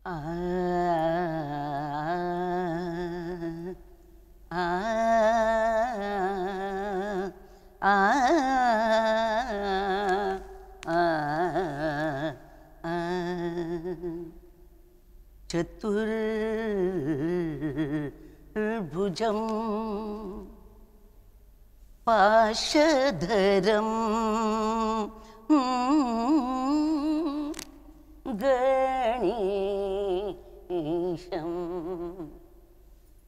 आ आ आ चतुर्भुजं पाशधरं गणेशं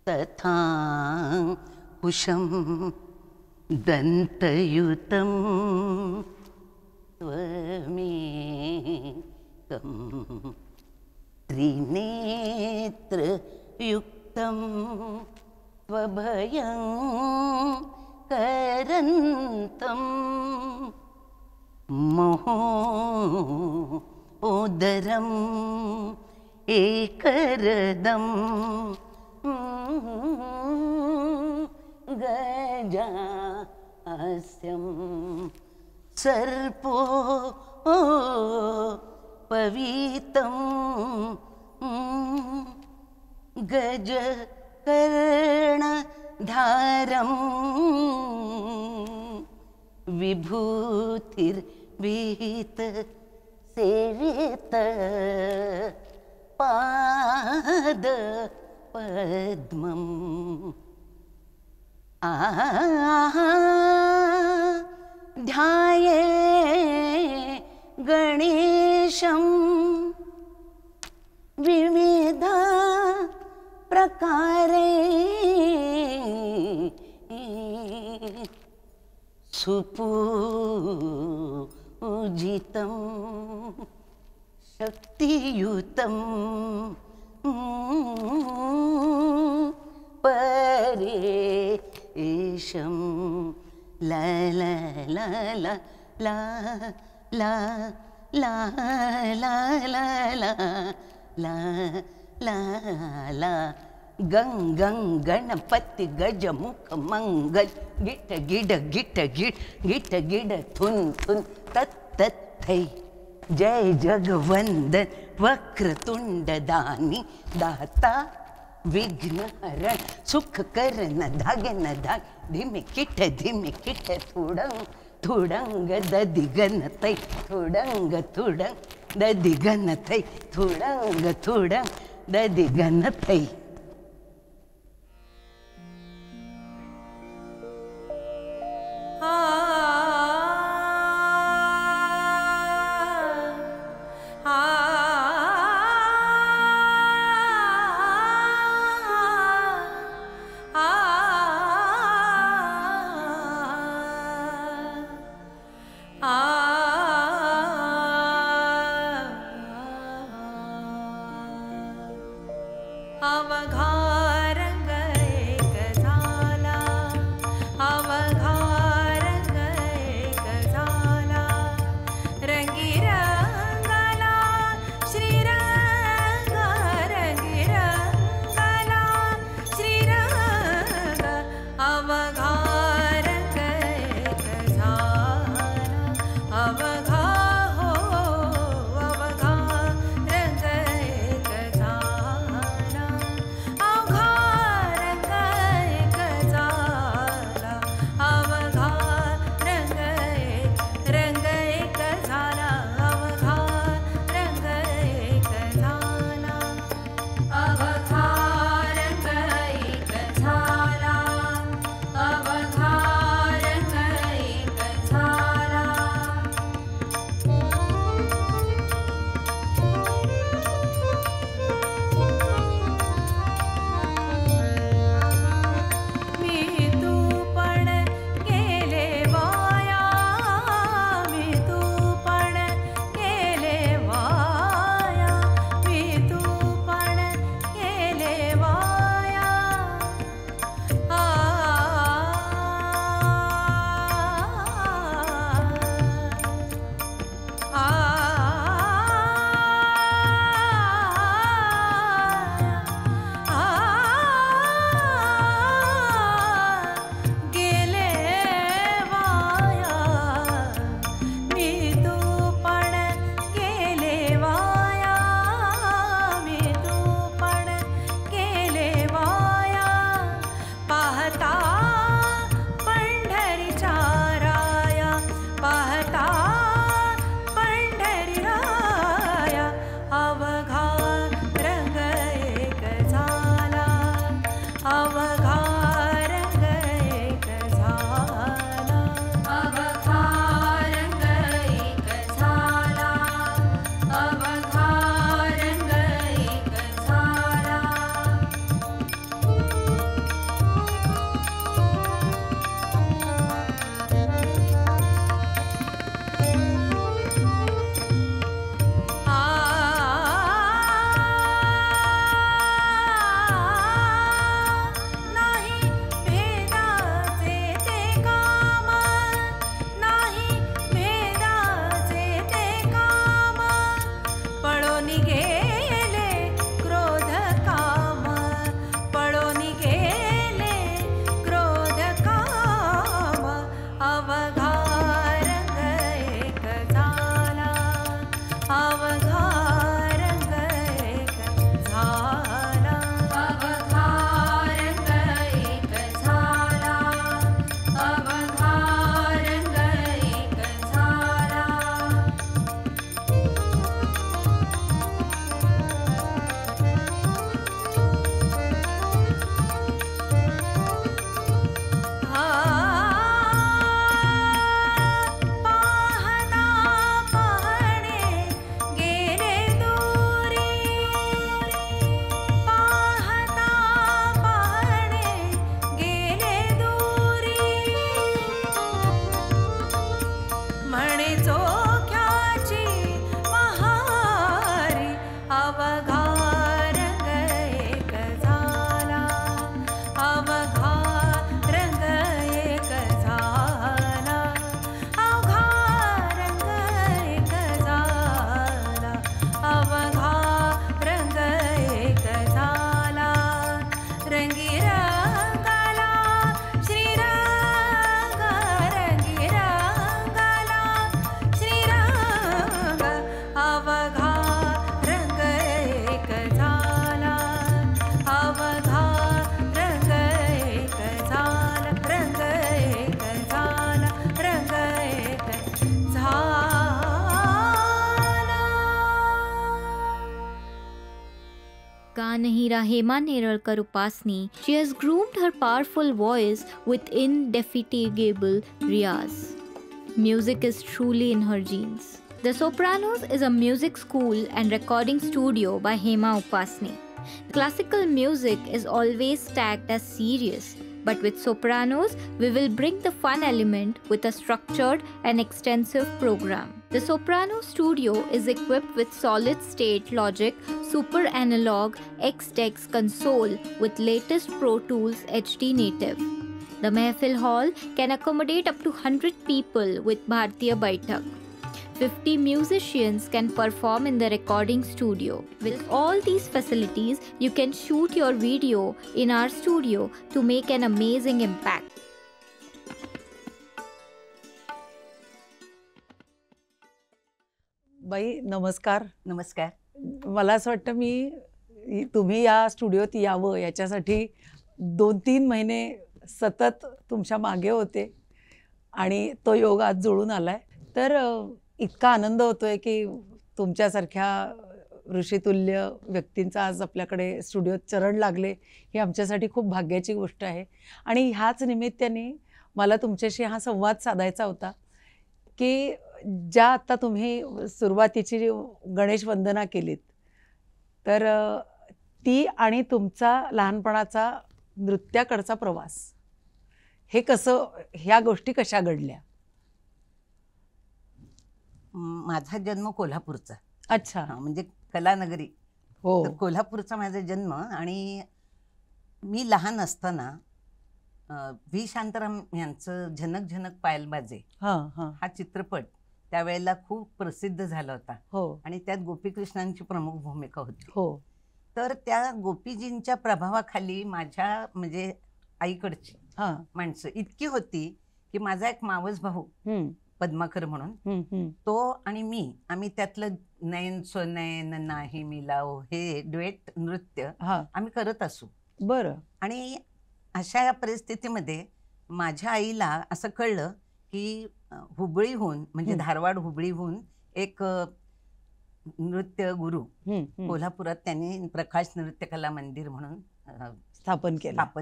तथाङ्कुशं दन्तयुतं त्वमेकं त्रिनेत्रयुक्तं त्वभयङ्करन्तं महोदरम् एकरदं गजास्यं सर्पो पवीतं गजकर्णधारं विभूतिर्विहित सेवित पाद पद्मम् ध्याये गणेशं विविध प्रकारे सुपूजितं शक्तियुतं परेशं ला ला ला ला ला ला ला ला ला ला ला ला ला गं गं गणपति गजमुख मंगल गिट गिड गिट गिड गिट गिड थुन थुन तत् तत् थै जय जगवंदन वक्रतुंड दानी दाता विघ्नहरण सुख करन धागन धाग धीमे किट थुडंग थुडंग ददिगन तै थुडंग थुडंग ददिगन तै थुडंग थुडंग ददिगन तै आ Ganahira Hema Neralkar Upasni, she has groomed her powerful voice with indefatigable riyaz. Music is truly in her genes. The Sopranos is a music school and recording studio by Hema Upasni. Classical music is always tagged as serious, but with Sopranos, we will bring the fun element with a structured and extensive program. The Soprano studio is equipped with solid-state Logic Super Analog X-Dex console with latest Pro Tools HD Native. The Mehfil Hall can accommodate up to 100 people with Bhartiya Baitak. 50 musicians can perform in the recording studio. With all these facilities, you can shoot your video in our studio to make an amazing impact. बाई नमस्कार. नमस्कार. मला असं वाटतं तुम्ही या स्टुडिओत यावं याच्यासाठी 2-3 महिने सतत तुमच्या मागे होते आणि तो योग आज जुळून आलाय. तर इतका आनंद होतोय की तुमच्यासारख्या ऋषितुल्य व्यक्तींचा आज आपल्याकडे स्टुडिओत चरण लागले ही आमच्यासाठी खूप भाग्याची गोष्ट आहे. आणि ह्याच निमित्ताने मला तुमच्याशी हा संवाद साधायचा होता की ज्या आता तुम्ही सुरुवातीची जी गणेश वंदना केलीत तर ती आणि तुमचा लहानपणाचा नृत्याकडचा प्रवास हे कसं, ह्या गोष्टी कशा घडल्या? माझा जन्म कोल्हापूरचा. अच्छा. म्हणजे कलानगरी. हो. तर कोल्हापूरचा माझा जन्म. आणि मी लहान असताना व्ही शांताराम यांचं झनक झनक पायल बाजे हा चित्रपट त्यावेळेला खूप प्रसिद्ध झाला होता. हो. आणि त्यात गोपीकृष्णांची प्रमुख भूमिका होती. हो. तर त्या गोपीजींच्या प्रभावाखाली माझ्या म्हणजे आईकडची माणसं इतकी होती की माझा एक मावस भाऊ पद्माकर म्हणून, तो आणि आम्ही त्यातलं नयन सोनयन नाही मिलाव हे ड्युएट नृत्य आम्ही करत असू. बरं. आणि अशा या परिस्थितीमध्ये माझ्या आईला असं कळलं की हुबळीहून म्हणजे धारवाड हुबळीहून एक नृत्य गुरु कोल्हापुरात त्यांनी प्रकाश नृत्य कला मंदिर म्हणून स्थापन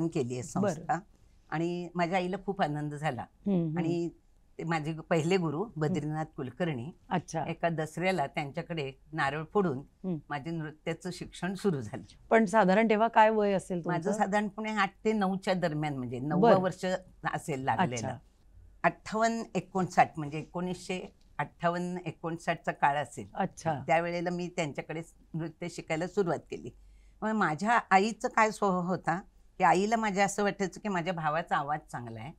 केली आहे संस्था. आणि माझ्या आईला खूप आनंद झाला. आणि माझे पहिले गुरु बद्रीनाथ कुलकर्णी एका दसऱ्याला त्यांच्याकडे नारळ फोडून माझे नृत्याचं शिक्षण सुरू झालं. पण साधारण तेव्हा काय वय असेल माझं? साधारणपणे 8 ते 9च्या दरम्यान, म्हणजे 9 वर्ष असेल लागलेलं. 58-59 म्हणजे 1958-59चा काळ असेल. त्यावेळेला मी त्यांच्याकडे नृत्य शिकायला सुरुवात केली. मग माझ्या आईचं काय स्वभाव होता की आईला माझ्या असं वाटायचं की माझ्या भावाचा आवाज चांगला आहे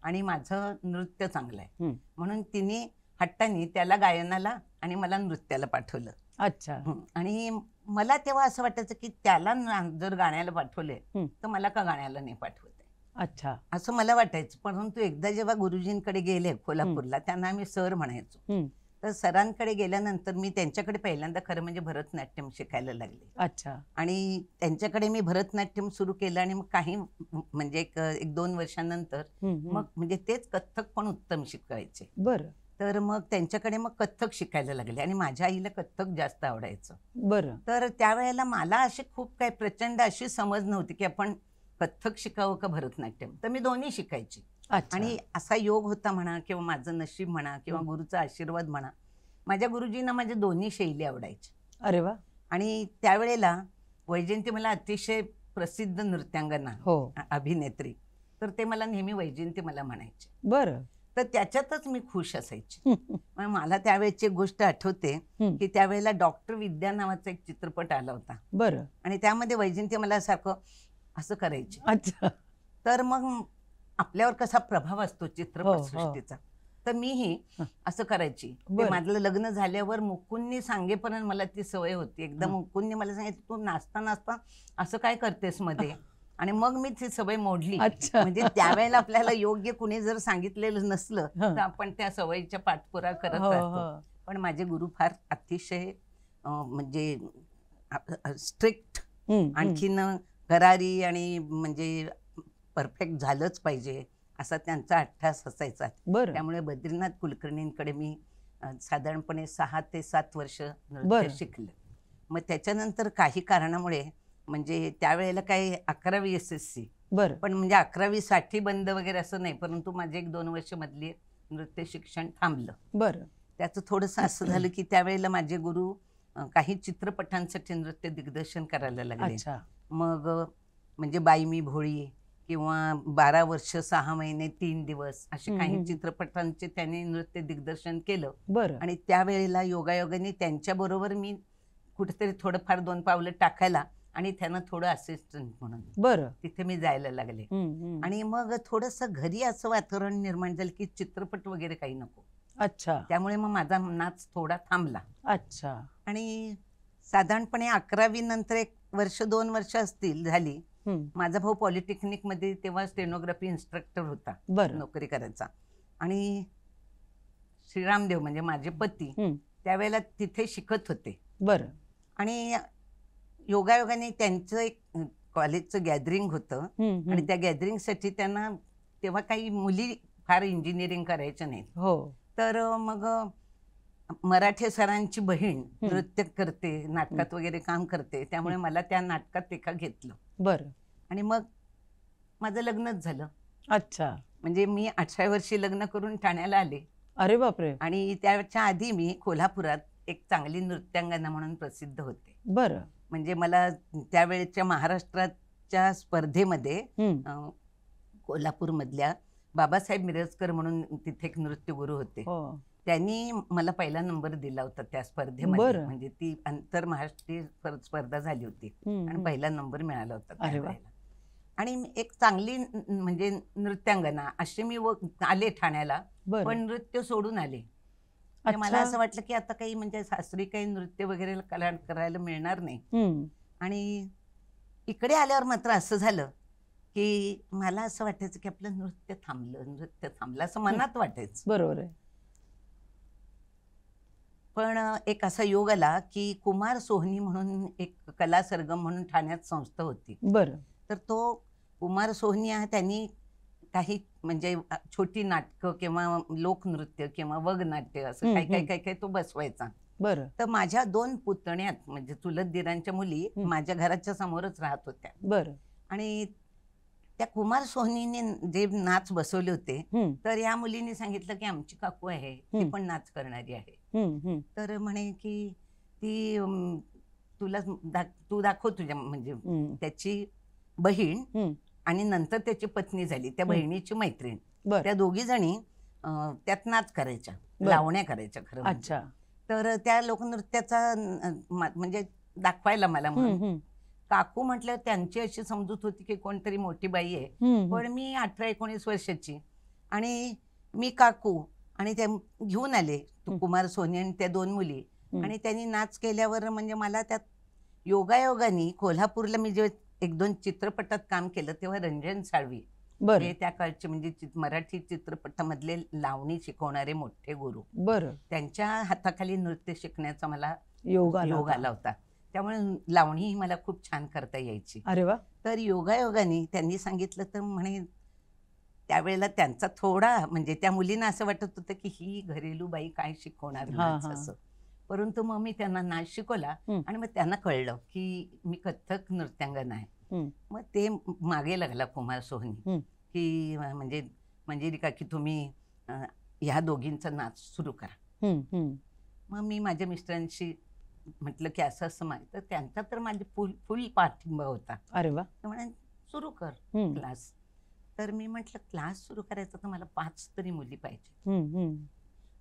आणि माझं नृत्य चांगलं आहे, म्हणून तिने हट्टाने त्याला गायनाला आणि मला नृत्याला पाठवलं. अच्छा. आणि मला तेव्हा असं वाटायचं की त्याला जर गाण्याला पाठवले तर मला का गाण्याला नाही पाठवत. अच्छा. असं मला वाटायचं. परंतु एकदा जेव्हा गुरुजींकडे गेले कोल्हापूरला, त्यांना आम्ही सर म्हणायचो. तर सरांकडे गेल्यानंतर मी त्यांच्याकडे पहिल्यांदा खरं म्हणजे भरतनाट्यम शिकायला लागले. अच्छा. आणि त्यांच्याकडे मी भरतनाट्यम सुरू केलं. आणि मग काही म्हणजे 1-2 वर्षांनंतर मग म्हणजे तेच कथ्थक पण उत्तम शिकवायचे. बरं. तर मग त्यांच्याकडे मग कथ्थक शिकायला लागले. आणि माझ्या आईला कथ्थक जास्त आवडायचं. बरं. तर त्यावेळेला मला अशी खूप काही प्रचंड अशी समज नव्हती की आपण कथ्थक शिकावं का भरतनाट्यम. तर मी दोन्ही शिकायची. आणि असा योग होता म्हणा किंवा माझं नशीब म्हणा किंवा गुरुचा आशीर्वाद म्हणा, माझ्या गुरुजींना माझ्या दोन्ही शैली आवडायच्या. अरे वा. आणि त्यावेळेला वैजयंती मला अतिशय प्रसिद्ध नृत्यांगना, अभिनेत्री, तर ते मला नेहमी वैजयंती मला म्हणायचे. बरं. तर त्याच्यातच मी खुश असायची. मला त्यावेळेची एक गोष्ट आठवते की त्यावेळेला डॉक्टर विद्या नावाचा एक चित्रपट आला होता. बरं. आणि त्यामध्ये वैजयंती मला सारखं असं करायची. अच्छा. तर मग आपल्यावर कसा प्रभाव असतो चित्रपट सृष्टीचा, तर मीही असं करायची. माझं लग्न झाल्यावर मुकुंनी सांगेपर्यंत मला ती सवय होती. एकदा मुकुंनी मला सांगितलं, तू नाचता नाचता असं काय करतेस मध्ये, आणि मग मी ती सवय मोडली. म्हणजे त्यावेळेला आपल्याला योग्य कुणी जर सांगितलेलं नसलं तर आपण त्या सवयीच्या पाठपुरावा करत राहतो. पण माझे गुरु फार अतिशय म्हणजे स्ट्रिक्ट, आणखीन करारी, आणि म्हणजे परफेक्ट झालंच पाहिजे असा त्यांचा अट्टास असायचा. त्यामुळे बद्रीनाथ कुलकर्णींकडे मी साधारणपणे 6 ते 7 वर्ष नृत्य शिकले. मग त्याच्यानंतर काही कारणामुळे म्हणजे त्यावेळेला काय 11वी SSC, बरं पण म्हणजे 11वी साठी बंद वगैरे असं नाही, परंतु माझे 1-2 वर्ष मधली नृत्य शिक्षण थांबलं. बरं त्याचं थोडंसं असं झालं की त्यावेळेला माझे गुरु काही चित्रपटांसाठी नृत्य दिग्दर्शन करायला लागले. अच्छा मग म्हणजे बाई मी भोळी किंवा 12 वर्ष 6 महिने 3 दिवस असे काही चित्रपटांचे त्यांनी नृत्य दिग्दर्शन केलं. बरं आणि त्यावेळेला योगायोगाने त्यांच्याबरोबर मी कुठेतरी थोडंफार 2 पावलं टाकायला आणि त्यांना थोडं असिस्टंट म्हणून बरं तिथे मी जायला लागले. आणि मग थोडंसं घरी असं वातावरण निर्माण झालं की चित्रपट वगैरे काही नको. अच्छा त्यामुळे मग माझा नाच थोडा थांबला. अच्छा आणि साधारणपणे 11वी नंतर 1 वर्ष 2 वर्ष असतील झाली. माझा भाऊ पॉलिटेक्निक मध्ये तेव्हा स्टेनोग्राफी इन्स्ट्रक्टर होता, बरं नोकरी करायचा. आणि श्रीरामदेव म्हणजे माझे पती त्यावेळेला तिथे शिकत होते. बरं आणि योगायोगाने त्यांचं एक कॉलेजचं गॅदरिंग होतं आणि त्या गॅदरिंगसाठी त्यांना तेव्हा काही मुली फार इंजिनिअरिंग करायच्या नाहीत. हो तर मग मराठे सरांची बहीण नृत्य करते, नाटकात वगैरे काम करते, त्यामुळे मला त्या नाटकात एका घेतलं. बरं आणि मग माझं लग्नच झालं. अच्छा म्हणजे मी 18 वर्षी लग्न करून ठाण्याला आले. अरे बापरे आणि त्याच्या आधी मी कोल्हापुरात एक चांगली नृत्यांगना म्हणून प्रसिद्ध होते. बरं म्हणजे मला त्यावेळेच्या महाराष्ट्राच्या स्पर्धेमध्ये कोल्हापूरमधल्या बाबासाहेब मिरजकर म्हणून तिथे एक नृत्यगुरू होते. हो त्यांनी मला पहिला नंबर दिला होता त्या स्पर्धेमध्ये. बरं. म्हणजे ती आंतर महाराष्ट्रीय स्पर्धा झाली होती आणि पहिला नंबर मिळाला होता अरे वा. त्यावेळेला. आणि एक चांगली म्हणजे नृत्यांगना अशी मी आले ठाण्याला, बरं पण नृत्य सोडून आले. म्हणजे मला अच्छा. असं वाटलं की आता काही म्हणजे सासरी काही नृत्य वगैरे करायला मिळणार नाही. आणि इकडे आल्यावर मात्र असं झालं की मला असं वाटायचं की आपलं नृत्य थांबलं असं मनात वाटायचं. बरोबर आहे पण एक असा योग आला की कुमार सोहनी म्हणून एक कला सरगम म्हणून ठाण्यात संस्था होती. बरं तर तो कुमार सोहनी त्यांनी काही म्हणजे छोटी नाटकं किंवा लोकनृत्य किंवा वगनाट्य असं काही तो बसवायचा. बरं तर माझ्या 2 पुतण्यात म्हणजे चुलत दिरांच्या मुली माझ्या घराच्या समोरच राहत होत्या. बरं आणि त्या कुमार सोहनीने जे नाच बसवले होते तर या मुलीने सांगितलं की आमची काकू आहे ती पण नाच करणारी आहे. तर म्हणे की ती तू दाखव तुझ्या म्हणजे त्याची बहीण आणि नंतर त्याची पत्नी झाली, त्या बहिणीची मैत्रीण, बरं त्या दोघी जणी त्यात नाच करायच्या, बरं. लावण्या करायच्या खरं म्हणजे. अच्छा तर त्या लोकनृत्याचा म्हणजे दाखवायला मला म्हणून काकू म्हटल्यावर त्यांची अशी समजूत होती की कोणतरी मोठी बाई आहे. पण मी 18-19 वर्षाची आणि मी काकू आणि त्या घेऊन आले कुमार सोनी आणि त्या 2 मुली. आणि त्यांनी नाच केल्यावर म्हणजे मला त्यात योगायोगाने कोल्हापूरला मी जे 1-2 चित्रपटात काम केलं तेव्हा रंजन साळवी बरं हे त्या काळचे म्हणजे मराठी चित्रपटामधले लावणी शिकवणारे मोठे गुरु, बरं त्यांच्या हाताखाली नृत्य शिकण्याचा मला योग योग आला होता. त्यामुळे लावणी ही मला खूप छान करता यायची. अरे वा तर योगायोगाने त्यांनी सांगितलं तर म्हणे त्यावेळेला त्यांचा थोडा म्हणजे त्या मुलींना असं वाटत होतं की ही घरेलू बाई काय शिकवणार नाच असं. परंतु मग मी त्यांना नाच शिकवला आणि मग त्यांना कळलं की मी कथ्थक नृत्यांगना आहे. मग ते मागे लागला कुमार सोहनी की म्हणजे मंजिरिका की तुम्ही ह्या दोघींचा नाच सुरू करा. मग मी माझ्या मिस्टरांशी म्हटलं की असं असं तर त्यांचा तर माझे फुल पाठिंबा होता. अरे वा म्हणे सुरू कर क्लास. तर मी म्हटलं क्लास सुरू करायचा तर मला 5 तरी मुली पाहिजे.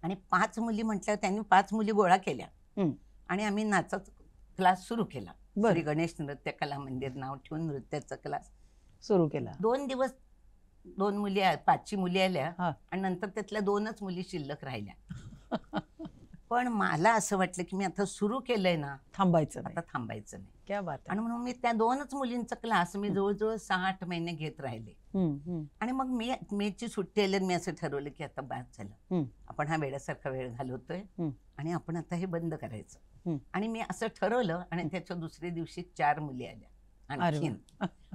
आणि 5 मुली म्हटल्यावर त्यांनी 5 मुली गोळा केल्या आणि आम्ही नाचाचा क्लास सुरू केला. श्री गणेश नृत्य कला मंदिर नाव ठेवून नृत्याचा क्लास सुरू केला. 2 दिवस 2 मुली 5ची मुली आल्या आणि नंतर त्यातल्या 2च मुली शिल्लक राहिल्या. पण मला असं वाटलं की मी आता सुरू केलंय ना, थांबायचं आता थांबायचं नाही. क्या बात आहे. आणि म्हणून मी त्या 2च मुलींचा क्लास मी जवळजवळ 6-8 महिने घेत राहिले. आणि मग मेची सुट्टी आल्यावर मी असं ठरवलं की आता बास झालं, आपण हा वेळासारखा वेळ घालवतोय आणि आपण आता हे बंद करायचं. आणि मी असं ठरवलं आणि त्याच्या दुसऱ्या दिवशी 4 मुली आल्या आणखीन.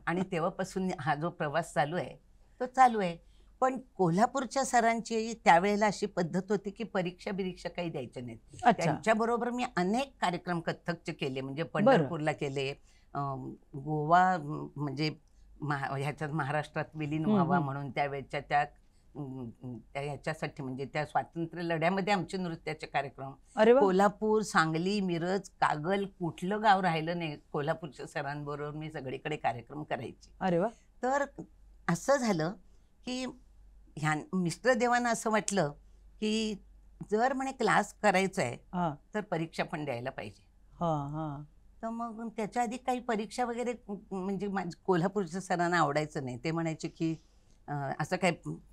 आणि तेव्हापासून हा जो प्रवास चालू आहे तो चालू आहे. पण कोल्हापूरच्या सरांची त्यावेळेला अशी पद्धत होती की परीक्षा बिरीक्षा काही द्यायच्या नाहीत. त्यांच्याबरोबर मी अनेक कार्यक्रम कथ्थकचे केले. म्हणजे पंढरपूरला केले, गोवा म्हणजे ह्याच्यात महाराष्ट्रात विलीन व्हावा म्हणून त्यावेळेच्या त्या ह्याच्यासाठी म्हणजे त्या स्वातंत्र्य लढ्यामध्ये आमचे नृत्याचे कार्यक्रम, अरे वा. कोल्हापूर, सांगली, मिरज, कागल, कुठलं गाव राहिलं नाही, कोल्हापूरच्या सरांबरोबर मी सगळीकडे कार्यक्रम करायचे. अरे वा. तर असं झालं की मिस्टर देवांना असं वाटलं की जर म्हणे क्लास करायचा आहे तर परीक्षा पण द्यायला पाहिजे. तर मग त्याच्या आधी काही परीक्षा वगैरे म्हणजे कोल्हापूरच्या सरांना आवडायचं नाही. ते म्हणायचे की असं काय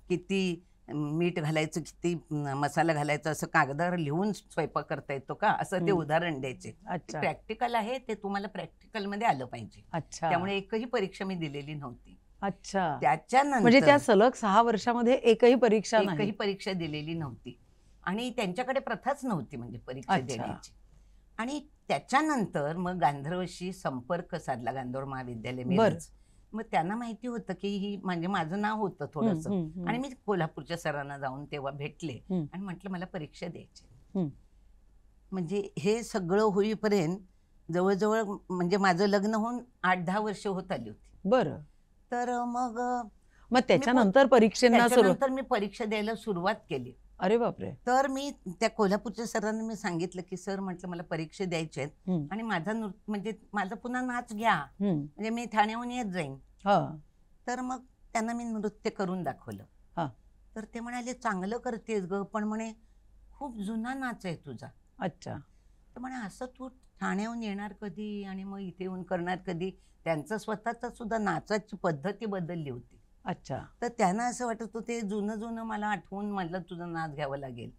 किती मीठ घालायचं, किती मसाला घालायचा, असं कागदावर लिहून स्वयंपाक करता येतो का, असं ते उदाहरण द्यायचे. प्रॅक्टिकल आहे ते तुम्हाला प्रॅक्टिकलमध्ये आलं पाहिजे. त्यामुळे एकही परीक्षा मी दिलेली नव्हती. त्याच्यानंतर म्हणजे त्या सलग 6 वर्षामध्ये एकही परीक्षा दिलेली नव्हती आणि त्यांच्याकडे प्रथाच नव्हती म्हणजे परीक्षा देण्याची. आणि त्याच्यानंतर मग गांधर्वशी संपर्क साधला, गांधर्व महाविद्यालय मिरज. मग त्यांना माहिती होतं की ही म्हणजे माझं नाव होतं थोडंसं, आणि मी कोल्हापूरच्या सरांना जाऊन तेव्हा भेटले आणि म्हटलं मला परीक्षा द्यायची. म्हणजे हे सगळं होईपर्यंत जवळजवळ म्हणजे माझं लग्न होऊन 8-10 वर्ष होत आली होती. बरं. तर मग त्याच्यानंतर मी परीक्षा द्यायला सुरुवात केली. अरे बापरे. तर मी त्या कोल्हापूरच्या सरांना मी सांगितलं की सर म्हटलं मला परीक्षा द्यायची आहेत आणि माझा म्हणजे माझा पुन्हा नाच घ्या, म्हणजे मी ठाण्याहून येत जाईन. तर मग त्यांना मी नृत्य करून दाखवलं. तर ते म्हणाले चांगलं करतेस ग, पण म्हणे खूप जुना नाच आहे तुझा. तर म्हणे असं तू ठाण्याहून येणार कधी आणि मग इथे येऊन करणार कधी. त्यांचं स्वतःच सुद्धा नाचाची पद्धती बदलली होती. तर त्यांना असं वाटत होतं ते जुनं मला आठवून म्हटलं तुझं नाच घ्यावं लागेल,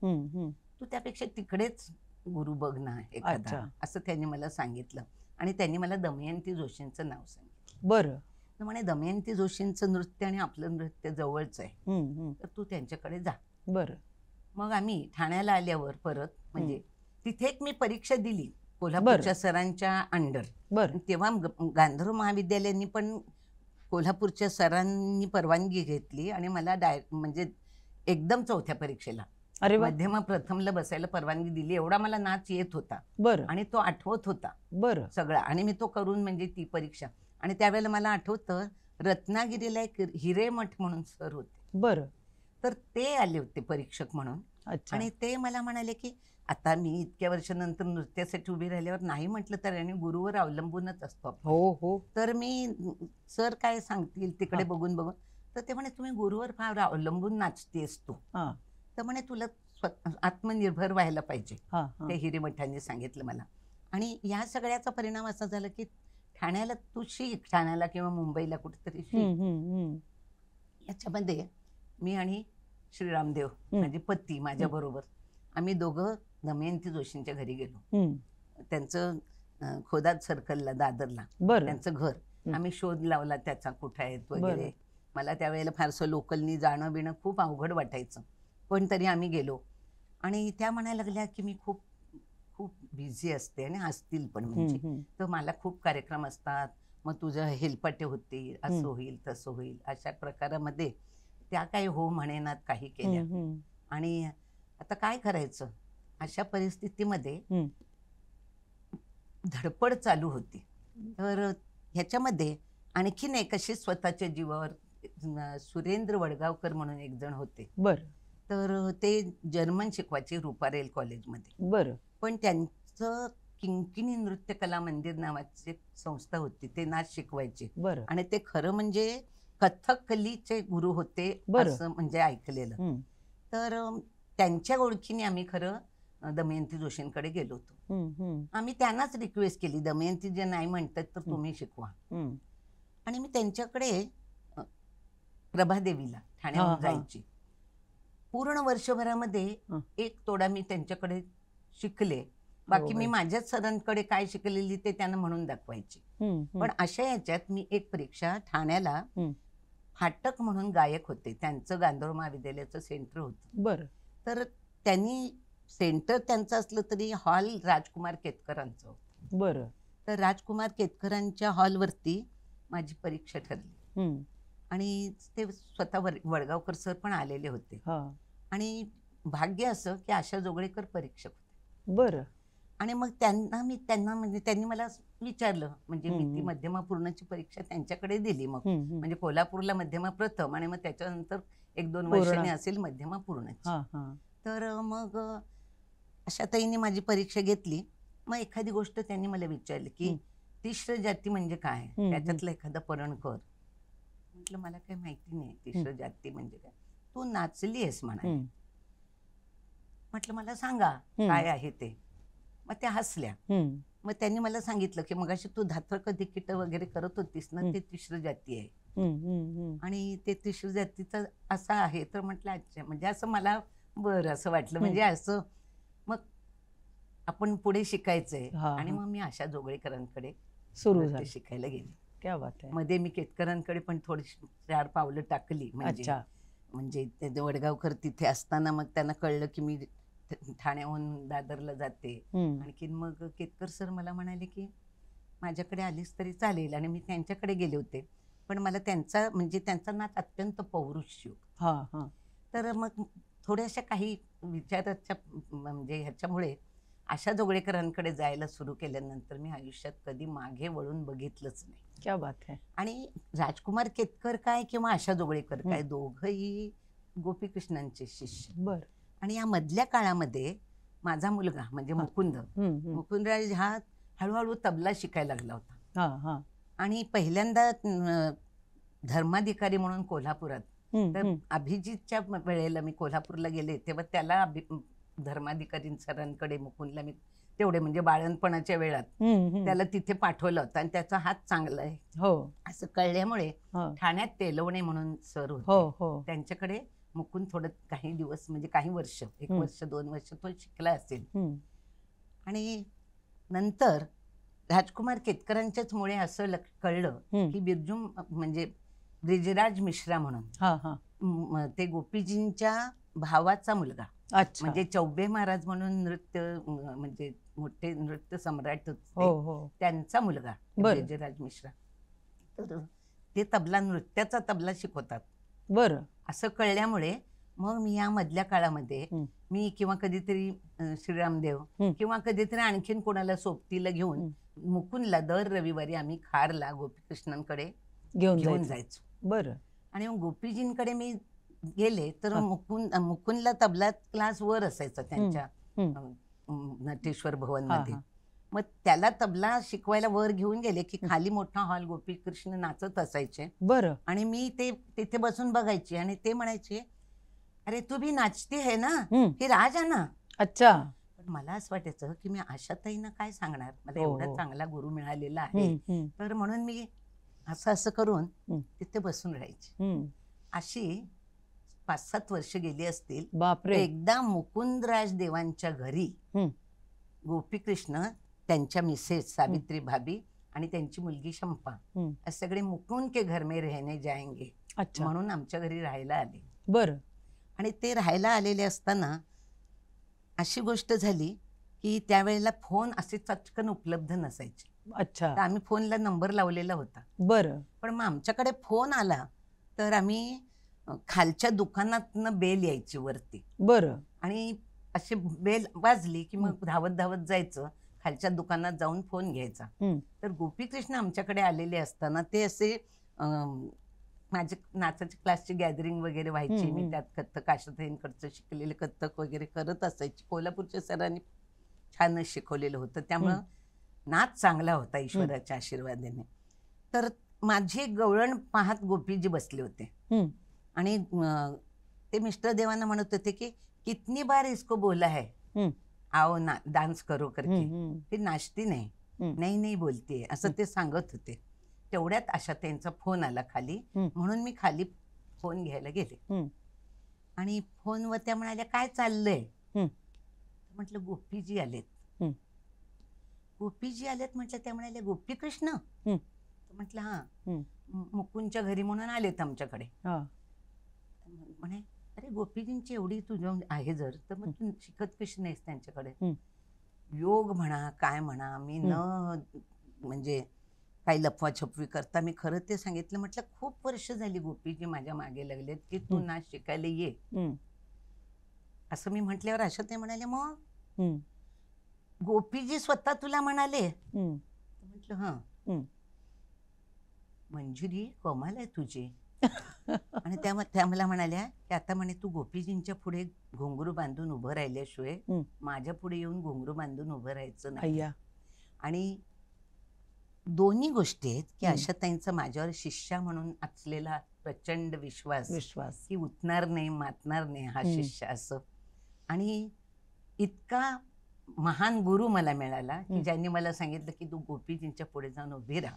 तू त्यापेक्षा तिकडेच गुरु बघ ना एखादा, असं त्यांनी मला सांगितलं. आणि त्यांनी मला दमयंती जोशींचं नाव सांगितलं. बरं. तर म्हणे दमयंती जोशींचं नृत्य आणि आपलं नृत्य जवळच आहे, तर तू त्यांच्याकडे जा. बरं. मग आम्ही ठाण्याला आल्यावर परत म्हणजे तिथे एक मी परीक्षा दिली कोल्हापूरच्या सरांच्या अंडर. तेव्हा गांधर्व महाविद्यालयाने पण कोल्हापूरच्या सरांनी परवानगी घेतली आणि मला म्हणजे एकदम 4थ्या परीक्षेला मध्यमा प्रथमला बसायला परवानगी दिली. एवढा मला नाच येत होता आणि तो आठवत होता सगळा, आणि मी तो करून म्हणजे ती परीक्षा. आणि त्यावेळेला मला आठवतं रत्नागिरीला एक हिरेमठ म्हणून सर होते. तर ते आले होते परीक्षक म्हणून. आणि ते मला म्हणाले की आता मी इतक्या वर्षानंतर नृत्यासाठी उभी राहिल्यावर नाही म्हटलं तर आणि गुरुवर अवलंबूनच असतो. तर मी सर काय सांगतील तिकडे बघून तर ते म्हणे तुम्ही गुरुवर फार अवलंबून नाचतेस तू, तर म्हणे तुला आत्मनिर्भर व्हायला पाहिजे, ते हिरेमठांनी सांगितलं मला. आणि या सगळ्याचा परिणाम असा झाला की ठाण्याला तू शिक, ठाण्याला किंवा मुंबईला कुठेतरी शिक. याच्यामध्ये मी आणि श्रीरामदेव माझे पती माझ्या बरोबर आम्ही दोघं दमयंती जोशींच्या घरी गेलो. त्यांचं खोदात सर्कलला दादरला त्यांचं घर. आम्ही शोध लावला त्याचा कुठे आहेत वगैरे. मला त्यावेळेला फारसं लोकलनी जाणं बिणं खूप अवघड वाटायचं, पण तरी आम्ही गेलो. आणि त्या म्हणायला लागल्या की मी खूप खूप बिझी असते आणि असतील पण म्हणजे, तर मला खूप कार्यक्रम असतात, मग तुझं हेलपाटे होतील, असं होईल तसं होईल. अशा प्रकारामध्ये त्या काही हो म्हणेनात काही केल्या. आणि आता काय करायचं अशा परिस्थितीमध्ये धडपड चालू होती. तर ह्याच्यामध्ये आणखीन एक अशी स्वतःच्या जीवावर सुरेंद्र वडगावकर म्हणून एक जण होते. तर ते जर्मन शिकवायचे रुपारेल कॉलेजमध्ये. पण त्यांचं किंकिणी नृत्य कला मंदिर नावाची संस्था होती, ते नाच शिकवायचे. आणि ते खरं म्हणजे कथकलीचे गुरु होते असं म्हणजे ऐकलेलं. तर त्यांच्या ओळखीने आम्ही खरं दमयंती जोशींकडे गेलो होतो. आम्ही त्यांनाच रिक्वेस्ट केली, दमयंती जे नाही म्हणतात तर तुम्ही शिकवा. आणि मी त्यांच्याकडे प्रभादेवीला ठाण्याहून जायची. पूर्ण वर्षभरामध्ये एक तोडा मी त्यांच्याकडे शिकले. बाकी मी माझ्याच सरांकडे काय शिकलेली ते त्यांना म्हणून दाखवायची. पण अशा याच्यात मी एक परीक्षा ठाण्याला फाटक म्हणून गायक होते, त्यांचं गांधर्व महाविद्यालयाचं सेंटर होतं. तर त्यांनी सेंटर त्यांचं असलं तरी हॉल राजकुमार केतकरांचं होतं. तर राजकुमार केतकरांच्या हॉलवरती माझी परीक्षा ठरली. आणि ते स्वतः वडगावकर सर पण आलेले होते. आणि भाग्य असं की आशा जोगळेकर परीक्षक होते. आणि मग त्यांना म्हणजे त्यांनी मला विचारलं, म्हणजे मी ती हम्म. मध्यमा पूर्णची परीक्षा त्यांच्याकडे दिली. मग हम्म. म्हणजे कोल्हापूरला मध्यमा प्रथम आणि मग त्याच्यानंतर 1-2 पूर्ण. वर्षांनी असेल मध्यमा पूर्णची. हा हा तर मग अशा ताईंनी माझी परीक्षा घेतली. मग एखादी गोष्ट त्यांनी मला विचारली की तिश्र जाती म्हणजे काय, त्याच्यातलं एखादं परण कर. म्हटलं मला काही माहिती नाही तिश्र जाती म्हणजे काय. तू नाचली आहेस म्हणाले. म्हटलं मला सांगा काय आहे ते. मग त्या हसल्या. मग त्यांनी मला सांगितलं की मगाशी तू धात्रक तिकीट वगैरे करत होतीस ना, ते तिश्र जाती आहे आणि ते तिश्र जातीचं असं आहे. तर म्हटलं अच्छा, म्हणजे असं मला बरं असं वाटलं, म्हणजे असं मग आपण पुढे शिकायचंय. आणि मग मी आशा जोगळेकरांकडे सुरू नृत्य झालं. शिकायला गेले. क्या बात आहे. मध्ये मी केतकरांकडे पण थोडी 4 पावलं टाकली. अच्छा. म्हणजे ते वडगावकर तिथे असताना मग त्यांना कळलं की मी ठाण्याहून दादरला जाते. आणखीन मग केतकर सर मला म्हणाले की माझ्याकडे आलीस तरी चालेल. आणि मी त्यांच्याकडे गेले होते, पण मला त्यांचा नाच अत्यंत पौरुषयुक्त. तर मग थोड्याशा काही विचाराच्या म्हणजे ह्याच्यामुळे आशा जोगळेकरांकडे जायला सुरू केल्यानंतर मी आयुष्यात कधी मागे वळून बघितलंच नाही. क्या बात आहे. आणि राजकुमार केतकर काय किंवा आशा जोगळेकर काय, दोघंही गोपीकृष्णांचे शिष्य. बर. आणि या मधल्या काळामध्ये माझा मुलगा म्हणजे मुकुंदराज हा हळूहळू तबला शिकायला लागला होता. आणि पहिल्यांदा धर्माधिकारी म्हणून कोल्हापुरात, तर अभिजितच्या वेळेला मी कोल्हापूरला गेले तेव्हा त्याला धर्माधिकारी सरांकडे मुकुंदला मी तेवढे म्हणजे बाळणपणाच्या वेळात त्याला तिथे पाठवलं होतं. आणि त्याचा हात चांगला आहे असं कळल्यामुळे ठाण्यात तेलवणे म्हणून सर होते, त्यांच्याकडे मुकुंद थोडं काही दिवस म्हणजे काही वर्ष, 1 वर्ष 2 वर्ष तो शिकला असेल. आणि नंतर राजकुमार केतकरांच्याच मुळे असं कळलं की बिरजू म्हणजे ब्रिजराज मिश्रा म्हणून ते गोपीजींच्या भावाचा मुलगा, म्हणजे चौबे महाराज म्हणून नृत्य म्हणजे मोठे नृत्य सम्राट होते, त्यांचा मुलगा ब्रिजराज मिश्रा. तर ते तबला, नृत्याचा तबला शिकवतात. बरं. असं कळल्यामुळे मग मी या मधल्या काळामध्ये मी किंवा कधीतरी श्रीरामदेव किंवा कधीतरी आणखीन कोणाला सोबतीला घेऊन मुकुंदला दर रविवारी आम्ही खारला गोपीकृष्णांकडे घेऊन जायचो. बरं. आणि मग गोपीजींकडे मी गेले तर मुकुंदला तबला क्लास वर असायचा त्यांच्या नटेश्वर भवन मध्ये. मग त्याला तबला शिकवायला वर घेऊन गेले की खाली मोठा हॉल, गोपीकृष्ण नाचत असायचे. बरं. आणि मी ते तिथे बसून बघायची आणि ते म्हणायचे अरे तू भी नाचती है ना, ही राज आहे ना. अच्छा. पण मला असं वाटायचं की मी आशाताईंना काय सांगणार, मला एवढा चांगला गुरु मिळालेला आहे. तर म्हणून मी असं करून तिथे बसून राहायची. अशी 5-7 वर्ष गेली असतील. बापरे. एकदा मुकुंदराज देवांच्या घरी गोपीकृष्ण, त्यांच्या मिसेस सावित्री भाभी आणि त्यांची मुलगी शंपा सगळे मुकुंद के घर में रहने जाएंगे म्हणून आमच्या घरी राहायला आले. बरं. आणि ते राहायला आलेले असताना अशी गोष्ट झाली की त्यावेळेला फोन असे चटकन उपलब्ध नसायचे. अच्छा. तर आम्ही फोनला नंबर लावलेला होता. बरं. पण मग आमच्याकडे फोन आला तर आम्ही खालच्या दुकानातनं बेल यायची वरती. बरं. आणि अशी बेल वाजली की मग धावत धावत जायचं, खालच्या दुकानात जाऊन फोन घ्यायचा. तर गोपीकृष्ण आमच्याकडे आलेले असताना ते असे माझे नाचाच्या क्लासची गॅदरिंग वगैरे व्हायची. मी त्यात कथ्थक, आशाताईंकडचं शिकलेले कथ्थक वगैरे करत असायची. कोल्हापूरच्या सरांनी छानच शिकवलेलं होतं, त्यामुळं नाच चांगला होता ईश्वराच्या आशीर्वादाने. तर माझी गवळण पाहत गोपीजी बसले होते आणि ते मिस्टर देवांना म्हणत होते की कितनी बार इसको बोला है आओ ना डान्स करो करके, ती नाचती नाही, नाही बोलतीये असं ते सांगत होते. तेवढ्यात आशाताईंचा फोन आला खाली, म्हणून मी खाली फोन घ्यायला गेले. आणि फोनवर त्या म्हणाल्या काय चाललंय. म्हटलं गोपीजी आलेत. गोपीजी आलेत म्हटलं. त्या म्हणाले गोपीकृष्ण. म्हटलं हा, मुकुंदच्या घरी म्हणून आलेत आमच्याकडे. म्हणे अरे गोपीजींची एवढी तुझं आहे जर, तर मग तू शिकत कशी नाहीस त्यांच्याकडे. योग म्हणा काय म्हणा, मी न म्हणजे काही लफवाछपवी करता मी खरं ते सांगितलं. म्हटलं खूप वर्ष झाली गोपीजी माझ्या मागे लागलेत की तू नाच शिकायला ये, असं मी म्हटल्यावर अशा ते म्हणाले मग गोपीजी स्वतः तुला म्हणाले? हम्म, म्हटलं हां. हम्म. मंजुरी कमाल आहे तुझी. आणि त्या मला म्हणाल्या की आता म्हणे तू गोपीजींच्या पुढे घुंगरू बांधून उभं राहिल्याशिवाय हम्म. माझ्या पुढे येऊन घुंगरू बांधून उभं राहायचं नाही. अय्या. आणि दोन्ही गोष्टी आहेत की हम्म. आशाताईंचा माझ्यावर शिष्या म्हणून असलेला प्रचंड विश्वास विश्वास. की उठणार नाही मातणार नाही हा हम्म. शिष्य असं. आणि इतका महान गुरु मला मिळाला की हम्म. ज्यांनी मला सांगितलं की तू गोपीजींच्या पुढे जाऊन उभी राहा.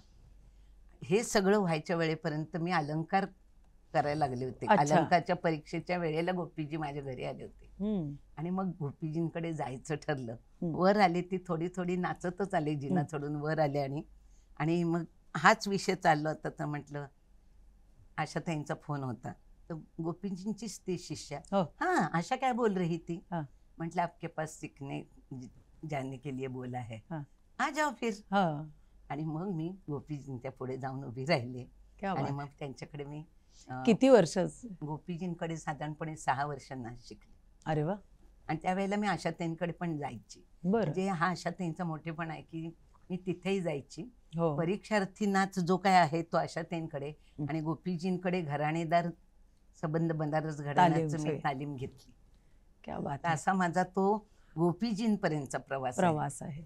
हे सगळं व्हायच्या वेळेपर्यंत मी अलंकार करायला लागले होते. अच्छा. अलंकारच्या परीक्षेच्या वेळेला गोपीजी माझ्या घरी आले होते. हम्म, आणि मग गोपीजींकडे जायचं ठरलं. हम्म. वर आले, ती थोडी थोडी नाचतच आले, जिना चढून वर आले. आणि मग हाच विषय चालला होता. तर म्हटलं आशाताईंचा फोन होता. तर गोपीजींचीच ती शिष्या. हो. हाँ आशा क्या बोल रही थी? हाँ. म्हटलं आपके पास सीखने जानने के लिए बोला है, हाँ. आ जाओ फिर. हा. आणि मग मी गोपीजींच्या पुढे जाऊन उभी राहिले. क्या आणि बात. मग त्यांच्याकडे मी किती वर्ष? गोपीजींकडे साधारणपणे 6 वर्षांना शिकले. अरे वा. आणि त्यावेळेला मी आशाताईंकडे पण जायची. बरं. म्हणजे हा आशाताईंचा मोठेपणा आहे की मी तिथेही जायची. हो. परीक्षार्थींनाच जो काय आहे तो आशाताईंकडे आणि गोपीजींकडे घराणेदार संबंध बनारस घराण्याचं मी सगळी. तालीम घेतली. क्या बात तर आहे. असा माझा तो गोपीजींपर्यंतचा प्रवास आहे. प्रवास आहे.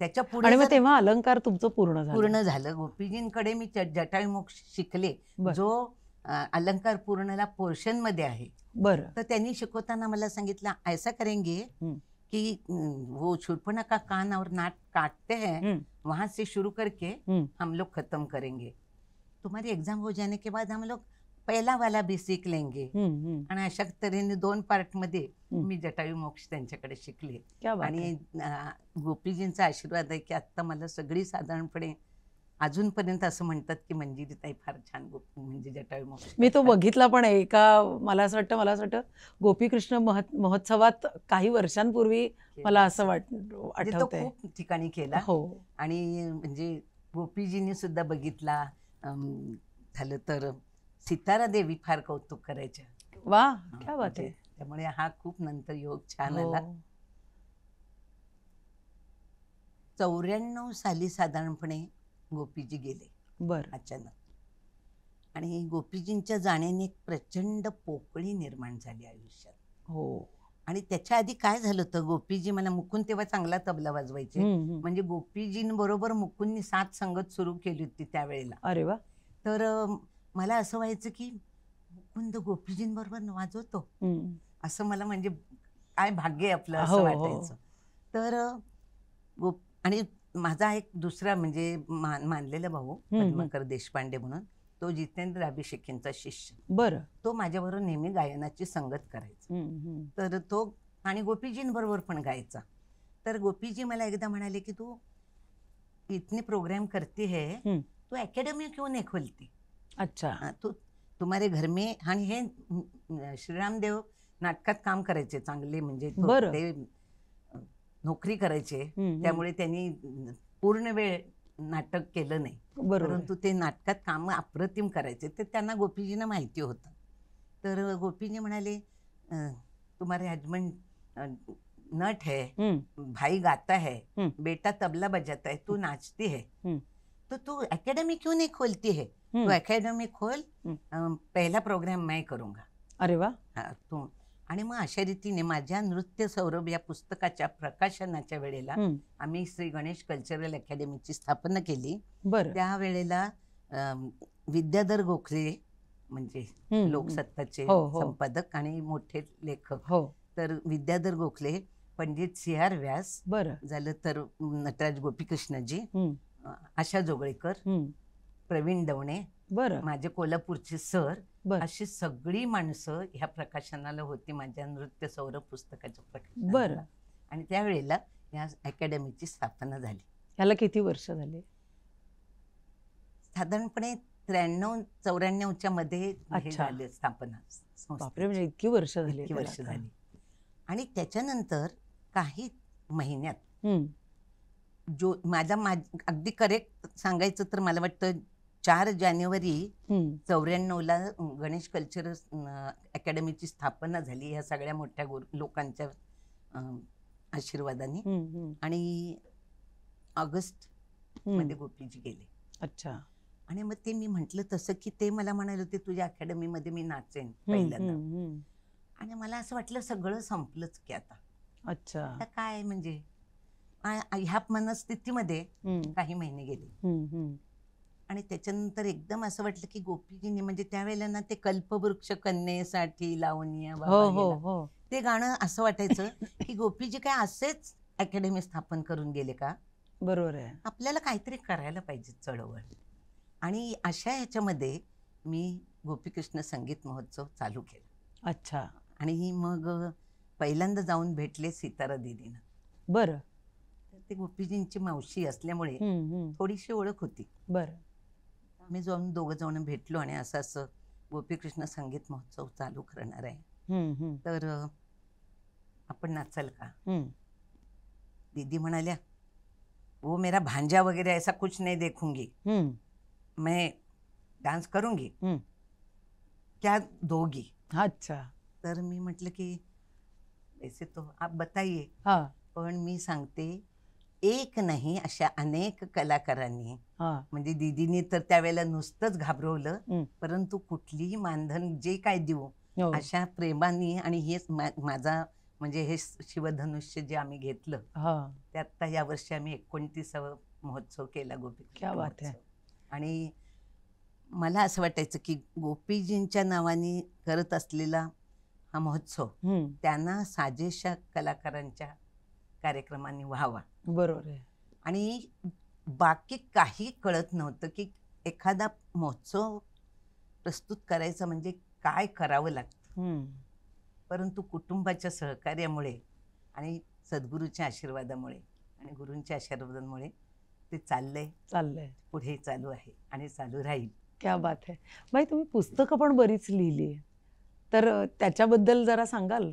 त्याच्या आणि पुढे मग जर तेव्हा अलंकार तुमचं पूर्ण झालं? पूर्ण झालं. गोपीजींकडे मी जटायुमुख शिकले, बरं. जो अलंकार पूर्णला पोर्शन मध्ये आहे. बरं. तर त्यांनी शिकवताना मला सांगितलं ऐसा करेंगे कि वो शूर्पणखा का कान और नाक काटते हैं, वहां से शुरू करके हम लोग खत्म करेंगे. तुम्हारी एग्जाम हो जाने के बाद हम लोग पहिला वाला भी सीख लेंगे. आणि अशा तऱ्हेने 2 पार्ट मध्ये मी जटायू मोक्ष त्यांच्याकडे शिकले. क्या बात आणि आहे. गोपीजींचा आशीर्वाद आहे की आता मला सगळी साधारणपणे अजूनपर्यंत असं म्हणतात की मंजिरीताई फार छान म्हणजे जटायू मोक्ष. मी तो बघितला पण आहे एका, मला असं वाटतं गोपीकृष्ण महोत्सवात काही वर्षांपूर्वी मला असं म्हणजे तो आठवतंय. खूप ठिकाणी केला. हो. आणि म्हणजे गोपीजींनी सुद्धा बघितला. झालं तर सितारा देवी फार कौतुक करायच्या. वा. क्या बात आहे. त्यामुळे हा खूप नंतर योग छान हो. आला. 94 साली साधारणपणे गोपीजी गेले बरं. अचानक. आणि गोपीजींच्या जाण्याने एक प्रचंड पोकळी निर्माण झाली आयुष्यात. हो. आणि त्याच्या आधी काय झालं होतं, गोपीजी मला मुकुंद तेव्हा चांगला तबला वाजवायचे. म्हणजे गोपीजींबरोबर मुकुंदनी साथ संगत सुरू केली होती त्यावेळेला. अरे वा. तर मला असं व्हायचं की मुकुंद गोपीजींबरोबर वाजवतो असं मला म्हणजे काय भाग्य आपलं असं वाटायचं. तर आणि माझा एक दुसरा म्हणजे मानलेला भाऊ पद्माकर देशपांडे म्हणून, तो जितेंद्र अभिषेकींचा शिष्य. बरं. तो माझ्याबरोबर नेहमी गायनाची संगत करायचा. तर तो आणि गोपीजींबरोबर पण गायचा. तर गोपीजी मला एकदा म्हणाले की तू इतने प्रोग्राम करती है, तू अकेडमी क्यों नहीं खोलती? अच्छा. तू तुम्हारे घर में. आणि हे श्रीराम देव नाटकात काम करायचे चांगले, म्हणजे ते नोकरी करायचे. त्यामुळे त्यांनी पूर्ण वेळ नाटक केलं नाही, परंतु ते नाटकात काम अप्रतिम करायचे. ते त्यांना गोपीजींना माहिती होतं. तर गोपीजी म्हणाले तुम्हारे हस्बैंड नट है, भाई गाता है, बेटा तबला बजाता है, तू नाचती है, तो तू अकेडमी क्यों नहीं खोलती है? तू अकेडमी खोल, पहिला प्रोग्राम मैं करूंगा. अरे वा. तू. आणि मग अशा रीतीने माझ्या नृत्य सौरभ या पुस्तकाच्या प्रकाशनाच्या वेळेला आम्ही श्री गणेश कल्चरल अकॅडमीची स्थापना केली. त्यावेळेला विद्याधर गोखले म्हणजे लोकसत्ताचे संपादक आणि मोठे लेखक, तर विद्याधर गोखले, पंडित CR व्यास, झालं तर नटराज गोपीकृष्णजी, आशा जोगळेकर, प्रवीण दवणे, माझे कोल्हापूरचे सर, अशी सगळी माणसं ह्या प्रकाशनाला होती माझ्या नृत्य सौरभ पुस्तकाच्या प्रकाशनाला. आणि त्यावेळेला या अकॅडमीची स्थापना झाली. ह्याला किती वर्ष झाले? साधारणपणे 93-94च्या मध्ये झाली स्थापना. बापरे, म्हणजे इतकी वर्ष झाली. आणि त्याच्यानंतर काही महिन्यात जो माझा अगदी करेक्ट सांगायचं तर मला वाटतं 4 जानेवारी 94ला गणेश कल्चरल अकॅडमीची स्थापना झाली. ह्या सगळ्या मोठ्या लोकांच्या आशीर्वादाने. हम्म. आणि ऑगस्ट मध्ये गोपीजी गेले. अच्छा. आणि मग ते मी म्हंटल तसं की ते मला म्हणाले होते तुझ्या अकॅडमीमध्ये मी नाचेन पहिल्यांदा. आणि मला असं वाटलं सगळं संपलंच की आता. अच्छा. आता काय म्हणजे ह्या मनस्थितीमध्ये काही महिने गेले. आणि त्याच्यानंतर एकदम असं वाटलं की गोपीजींनी म्हणजे त्यावेळेला ना ते कल्पवृक्ष कन्येसाठी लावणीया बाबा ते गाणं असं वाटायचं की गोपीजी काय असेच अकॅडमी स्थापन करून गेले का. बरोबर आहे. आपल्याला काहीतरी करायला पाहिजे चळवळ. आणि अशा ह्याच्यामध्ये मी गोपीकृष्ण संगीत महोत्सव चालू केला. अच्छा. आणि मग पहिल्यांदा जाऊन भेटले सितारा दीदीनं. बरं. ते गोपीजींची मावशी असल्यामुळे थोडीशी ओळख होती. बरं. आम्ही जाऊन दोघं जण भेटलो आणि असं असं गोपीकृष्ण संगीत महोत्सव चालू करणार आहे, तर आपण नाचाल का. दीदी म्हणाल्या वो मेरा भांजा वगैरह ऐसा कुछ नहीं देखूंगी, मैं डांस करूंगी, क्या दोगी. अच्छा. तर मी म्हटलं की वैसे तो आप बताइए. पण मी सांगते एक नाही अशा अनेक कलाकारांनी म्हणजे दीदीने तर त्यावेळेला नुसतंच घाबरवलं, परंतु कुठलीही मानधन जे काय देऊ अशा प्रेमाने. आणि हेच माझा म्हणजे हे शिवधनुष्य जे आम्ही घेतलं ते आता या वर्षी आम्ही 29वा महोत्सव केला गोपी. आणि मला असं वाटायचं की गोपीजींच्या नावाने करत असलेला हा महोत्सव त्यांना साजेशा कलाकारांच्या कार्यक्रमांनी व्हावा. बरोबर आहे. आणि बाकी काही कळत नव्हतं की एखादा महोत्सव प्रस्तुत करायचा म्हणजे काय करावं लागतं. परंतु कुटुंबाच्या सहकार्यामुळे आणि सद्गुरूच्या आशीर्वादामुळे आणि गुरूंच्या आशीर्वादामुळे ते चाललंय पुढे चालू आहे आणि चालू राहील. क्या बात आहे. बाई तुम्ही पुस्तकं पण बरीच लिहिली आहे, तर त्याच्याबद्दल जरा सांगाल.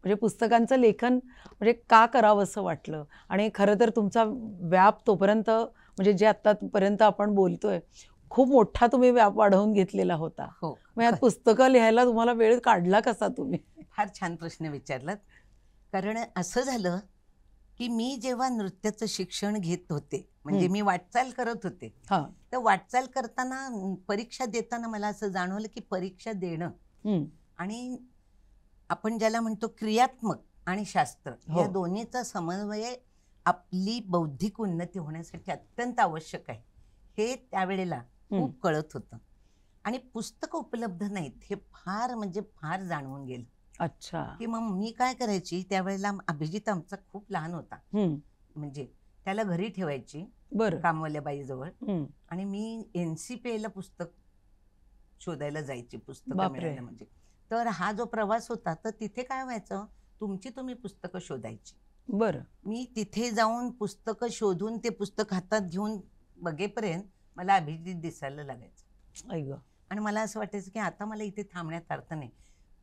म्हणजे पुस्तकांचं लेखन म्हणजे का करावं असं वाटलं. आणि खरं तर तुमचा व्याप तोपर्यंत म्हणजे जे आतापर्यंत आपण बोलतोय खूप मोठा तुम्ही व्याप वाढवून घेतलेला होता. मग यात पुस्तकं लिहायला तुम्हाला वेळ काढला कसा तुम्ही. फार छान प्रश्न विचारलात. कारण असं झालं की मी जेव्हा नृत्याचं शिक्षण घेत होते म्हणजे मी वाटचाल करत होते, तर वाटचाल करताना परीक्षा देताना मला असं जाणवलं की परीक्षा देणं आणि आपण ज्याला म्हणतो क्रियात्मक आणि शास्त्र या दोन्हीचा समन्वय आपली बौद्धिक उन्नती होण्यासाठी अत्यंत आवश्यक आहे हे त्यावेळेला खूप कळत होतं. आणि पुस्तकं उपलब्ध नाहीत हे फार म्हणजे फार जाणवून गेलं. अच्छा. की मग मी काय करायची त्यावेळेला अभिजित आमचा खूप लहान होता, म्हणजे त्याला घरी ठेवायची कामवाल्या बाईजवळ. आणि मी NCPA ला पुस्तक शोधायला जायची पुस्तक मिळायला. म्हणजे तर हा जो प्रवास होता तर तिथे काय व्हायचं तुमची तुम्ही पुस्तकं शोधायची. बरं. मी तिथे जाऊन पुस्तकं शोधून ते पुस्तक हातात घेऊन बघेपर्यंत मला अभिजित दिसायला लागायचं. आणि मला असं वाटायचं की आता मला इथे थांबण्यात अर्थ नाही.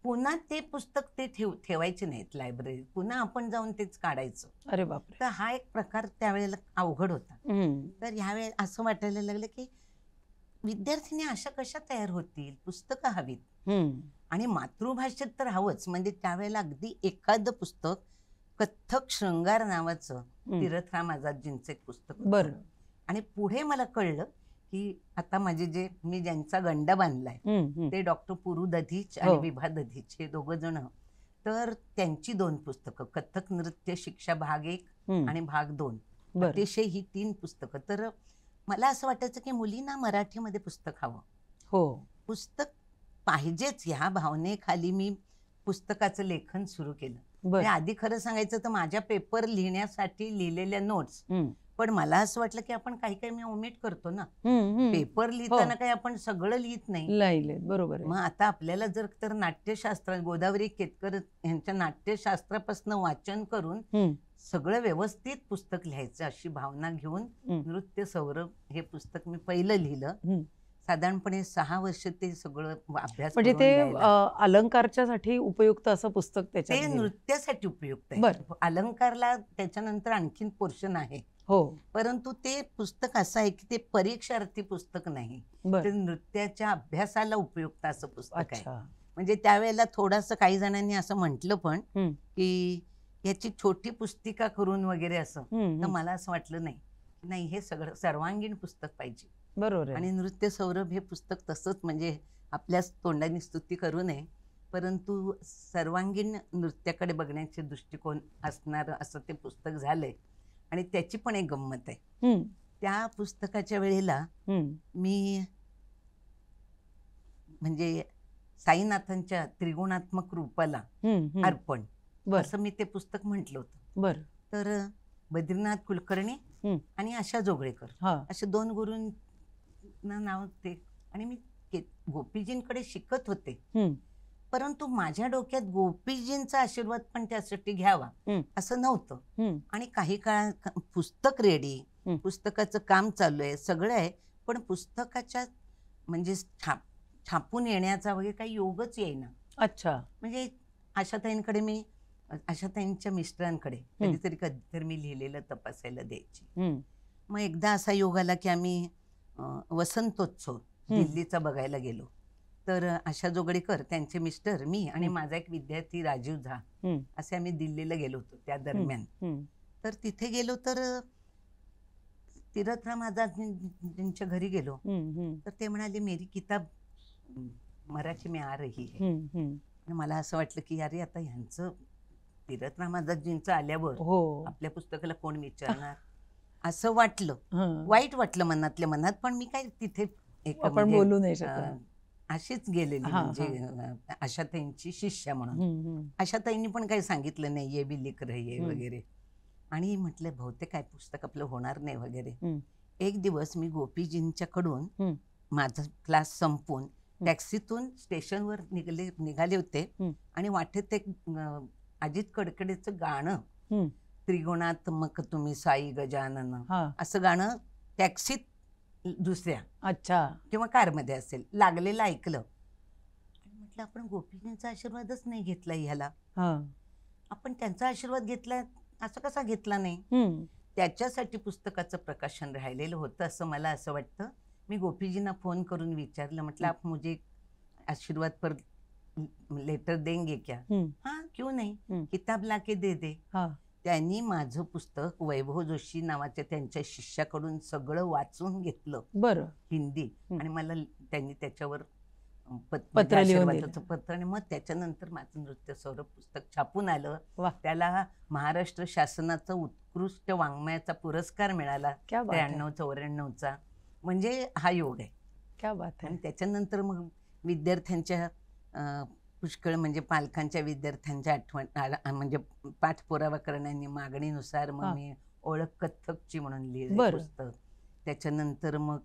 पुन्हा ते पुस्तक ते ठेवायचे नाहीत लायब्ररीत, पुन्हा आपण जाऊन तेच काढायचं. अरे बापरे. तर हा एक प्रकार त्यावेळेला अवघड होता. तर ह्यावेळेस असं वाटायला लागलं की विद्यार्थिनी अशा कशा तयार होतील, पुस्तकं हवीत. आणि मातृभाषेत तर हवंच. म्हणजे त्यावेळेला अगदी एखादं पुस्तक कथ्थक शृंगार नावाचं तीर्थराम आझादजींचं एक पुस्तक. बरं. आणि पुढे मला कळलं की आता माझे जे मी ज्यांचा गंडा बांधलाय ते डॉक्टर पुरू दधीच आणि विभा दधीच हे दोघं जण. तर त्यांची 2 पुस्तकं कथ्थक नृत्य शिक्षा भाग 1 आणि भाग 2 अतिशय ही 3 पुस्तकं. तर मला असं वाटायचं की मुलींना मराठीमध्ये पुस्तक हवं. पुस्तक पाहिजेच ह्या भावनेखाली मी पुस्तकाचं लेखन सुरू केलं. आधी खरं सांगायचं तर माझ्या पेपर लिहिण्यासाठी लिहिलेल्या नोट्स, पण मला असं वाटलं की आपण काही मी ओमिट करतो ना. पेपर लिहिताना काही आपण सगळं लिहित नाही. बरोबर. मग आता आपल्याला जर तर नाट्यशास्त्र गोदावरी केतकर यांच्या नाट्यशास्त्रापासून वाचन करून सगळं व्यवस्थित पुस्तक लिहायचं अशी भावना घेऊन नृत्य सौरभ हे पुस्तक मी पहिलं लिहिलं. साधारणपणे 6 वर्ष ते सगळं अभ्यास. म्हणजे ते अलंकारच्यासाठी उपयुक्त असं पुस्तक ते नृत्यासाठी उपयुक्त आहे. अलंकारला त्याच्यानंतर आणखीन पोर्शन आहे, परंतु ते पुस्तक असं आहे की ते परीक्षार्थी पुस्तक नाही, ते नृत्याच्या अभ्यासाला उपयुक्त असं पुस्तक आहे. म्हणजे त्यावेळेला थोडंसं काही जणांनी असं म्हटलं पण की याची छोटी पुस्तिका करून वगैरे असं, हम्म, तर मला असं वाटलं नाही, नाही हे सगळं सर्वांगीण पुस्तक पाहिजे. बरोबर आहे. आणि नृत्य सौरभ हे पुस्तक तसंच म्हणजे आपल्याच तोंडाने स्तुती करू नये, परंतु सर्वांगीण नृत्याकडे बघण्याचे दृष्टिकोन असणारं असं ते पुस्तक झालंय. आणि त्याची पण एक गंमत आहे. हम्म, त्या पुस्तकाच्या वेळेला हम्म, मी म्हणजे साईनाथांच्या त्रिगुणात्मक रूपाला हम्म, अर्पण बर असं मी ते पुस्तक म्हटलं होतं. बर तर बद्रीनाथ कुलकर्णी हम्म. आणि आशा जोगळेकर हा असे 2 गुरूंना नाव ते. आणि मी गोपीजींकडे शिकत होते, हम्म, परंतु माझ्या डोक्यात गोपीजींचा आशीर्वाद पण त्यासाठी घ्यावा हम्म, असं नव्हतं. हम्म, आणि काही काळ पुस्तक रेडी, हम्म. पुस्तकाचं काम चालू आहे, सगळं आहे, पण पुस्तकाच्या म्हणजे छापून येण्याचा वगैरे काही योगच येईना. अच्छा. म्हणजे आशाताईंकडे मी आशाताईंच्या मिस्टरांकडे कधीतरी मी लिहिलेलं तपासायला द्यायची. हम्म, मग एकदा असा योग आला की आम्ही वसंतोत्सव दिल्लीचा बघायला गेलो. तर आशा जोगळेकर, त्यांचे मिस्टर, मी आणि माझा एक विद्यार्थी राजीव झा हम्म, असे आम्ही दिल्लीला गेलो होतो त्या दरम्यान. हम्म, तर तिथे गेलो तर तीरथराम आझादजींच्या घरी गेलो. हम्म, तर ते म्हणाले मेरी किताब मराठी में आ रही है. हम्म, हम्म. आणि मला असं वाटलं की अरे आता ह्यांचं तीरथराम आझादजींचं आल्यावर हो. आपल्या पुस्तकाला कोण विचारणार असं वाटलं. हं. वाईट वाटलं मनातल्या मनात, पण मी काय तिथे एक आपण म्हणजे, बोलू नाही शकत. अशीच गेलेली हा, म्हणजे आशाताईंची शिष्या म्हणून. हम्म, आशाताईंनी पण काही सांगितलं नाही ये बी लिख रही आहे हम्म. वगैरे. आणि म्हटलं बहुतेक काय पुस्तक आपलं होणार नाही वगैरे. हम्म. एक दिवस मी गोपीजींच्याकडून हम्म. माझा क्लास संपून टॅक्सीतून स्टेशनवर निघाले होते. आणि वाटेत एक अजित कडकडेचं गाणं, हम्म. त्रिगुणात्मक तुम्ही साई गजानन, हा. असं गाणं टॅक्सीत दुसऱ्या अच्छा. किंवा कारमध्ये असेल लागलेलं ऐकलं. आणि म्हटलं आपण गोपीजींचा आशीर्वादच नाही घेतला ह्याला, हा. आपण त्यांचा आशीर्वाद घेतला असं कसा घेतला नाही. हम्म. त्याच्यासाठी पुस्तकाचं प्रकाशन राहिलेलं होतं असं मला असं वाटतं. मी गोपीजींना फोन करून विचारलं, म्हटलं आप मुझे आशीर्वाद पर लेटर देंगे क्या. हाँ क्यों नहीं, किताब लाके दे दे. त्यांनी माझं पुस्तक वैभव जोशी नावाच्या त्यांच्या शिष्याकडून सगळं वाचून घेतलं, बरं, हिंदी. आणि मला त्यांनी त्याच्यावर पत्र लिहून आशीर्वादाचं पत्र. आणि मग त्याच्यानंतर माझं नृत्य सौरभ पुस्तक छापून आलं. वाह. त्याला महाराष्ट्र शासनाचा उत्कृष्ट वाङ्मयाचा पुरस्कार मिळाला, क्या बात है. 93-94चा. म्हणजे हा योग आहे. क्या बात है. आणि त्याच्यानंतर मग विद्यार्थ्यांच्या पुष्कळ म्हणजे पालकांच्या विद्यार्थ्यांच्या आठवण म्हणजे पाठपुरावा करण्याने मागणीनुसार मग मी ओळख कथ्थकची म्हणून लिहिलं पुस्तक. त्याच्यानंतर मग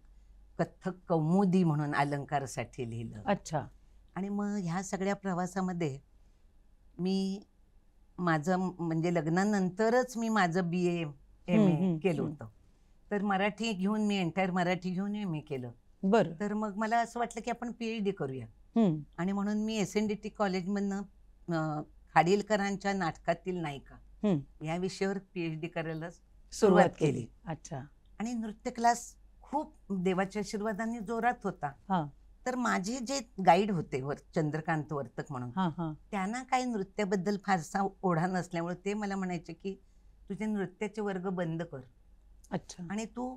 कथ्थक कौमुदी म्हणून अलंकारासाठी लिहिलं. अच्छा. आणि मग ह्या सगळ्या प्रवासामध्ये मी माझं म्हणजे लग्नानंतरच मी माझं BA MA केलं होतं. तर मराठी घेऊन मी एंटायर मराठी घेऊन MA केलं. बरं. तर मग मला असं वाटलं की आपण PhD करूया. आणि म्हणून मी SNDT कॉलेजमधनं खाडीलकरांच्या नाटकातील नायिका या विषयावर PhD करायला सुरुवात केली. अच्छा. आणि नृत्य क्लास खूप देवाच्या आशीर्वादाने जोरात होता. तर माझे जे गाईड होते चंद्रकांत वर्तक म्हणून, त्यांना काही नृत्याबद्दल फारसा ओढा नसल्यामुळे ते मला म्हणायचे की तुझे नृत्याचे वर्ग बंद कर. अच्छा. आणि तू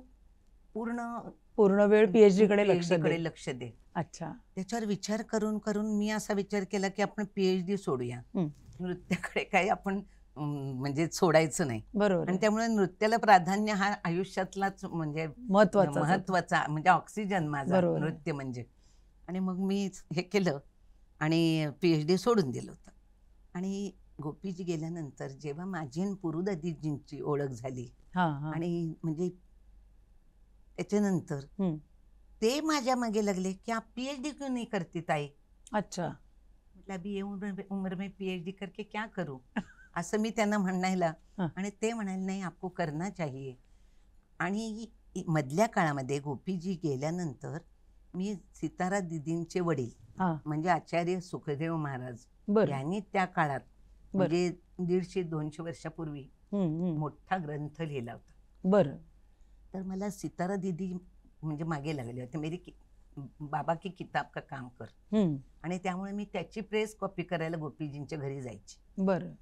पूर्ण वेळ PhD कडे लक्ष दे. अच्छा. त्याच्यावर विचार करून करून मी असा विचार केला की आपण PhD सोडूया, नृत्याकडे काही आपण म्हणजे सोडायचं नाही. बरोबर. आणि त्यामुळे नृत्याला प्राधान्य हा आयुष्यातलाच म्हणजे महत्वाचा म्हणजे ऑक्सिजन माझा नृत्य म्हणजे. आणि मग मी हे केलं आणि PhD सोडून दिलं होतं. आणि गोपीजी गेल्यानंतर जेव्हा माझी आणि पुरुदादीजींची ओळख झाली आणि म्हणजे त्याच्यानंतर ते माझ्या मागे लागले की आप PhD क्यों नहीं करती ताई. अच्छा. म्हटलं अभी उम्र में PhD करके क्या करूं असं मी त्यांना म्हणायला. आणि ते म्हणाले नाही आपको करना चाहिए. आणि मधल्या काळामध्ये गोपीजी गेल्यानंतर मी सितारा दीदींचे वडील म्हणजे आचार्य सुखदेव महाराज यांनी त्या काळात म्हणजे 150-200 वर्षापूर्वी मोठा ग्रंथ लिहिला होता. बरं. तर मला सितारा दीदी म्हणजे मागे लागले होते, मेरी बाबा की किताब का काम कर. आणि त्यामुळे मी त्याची प्रेस कॉपी करायला गोपीजींच्या घरी जायची. बरं.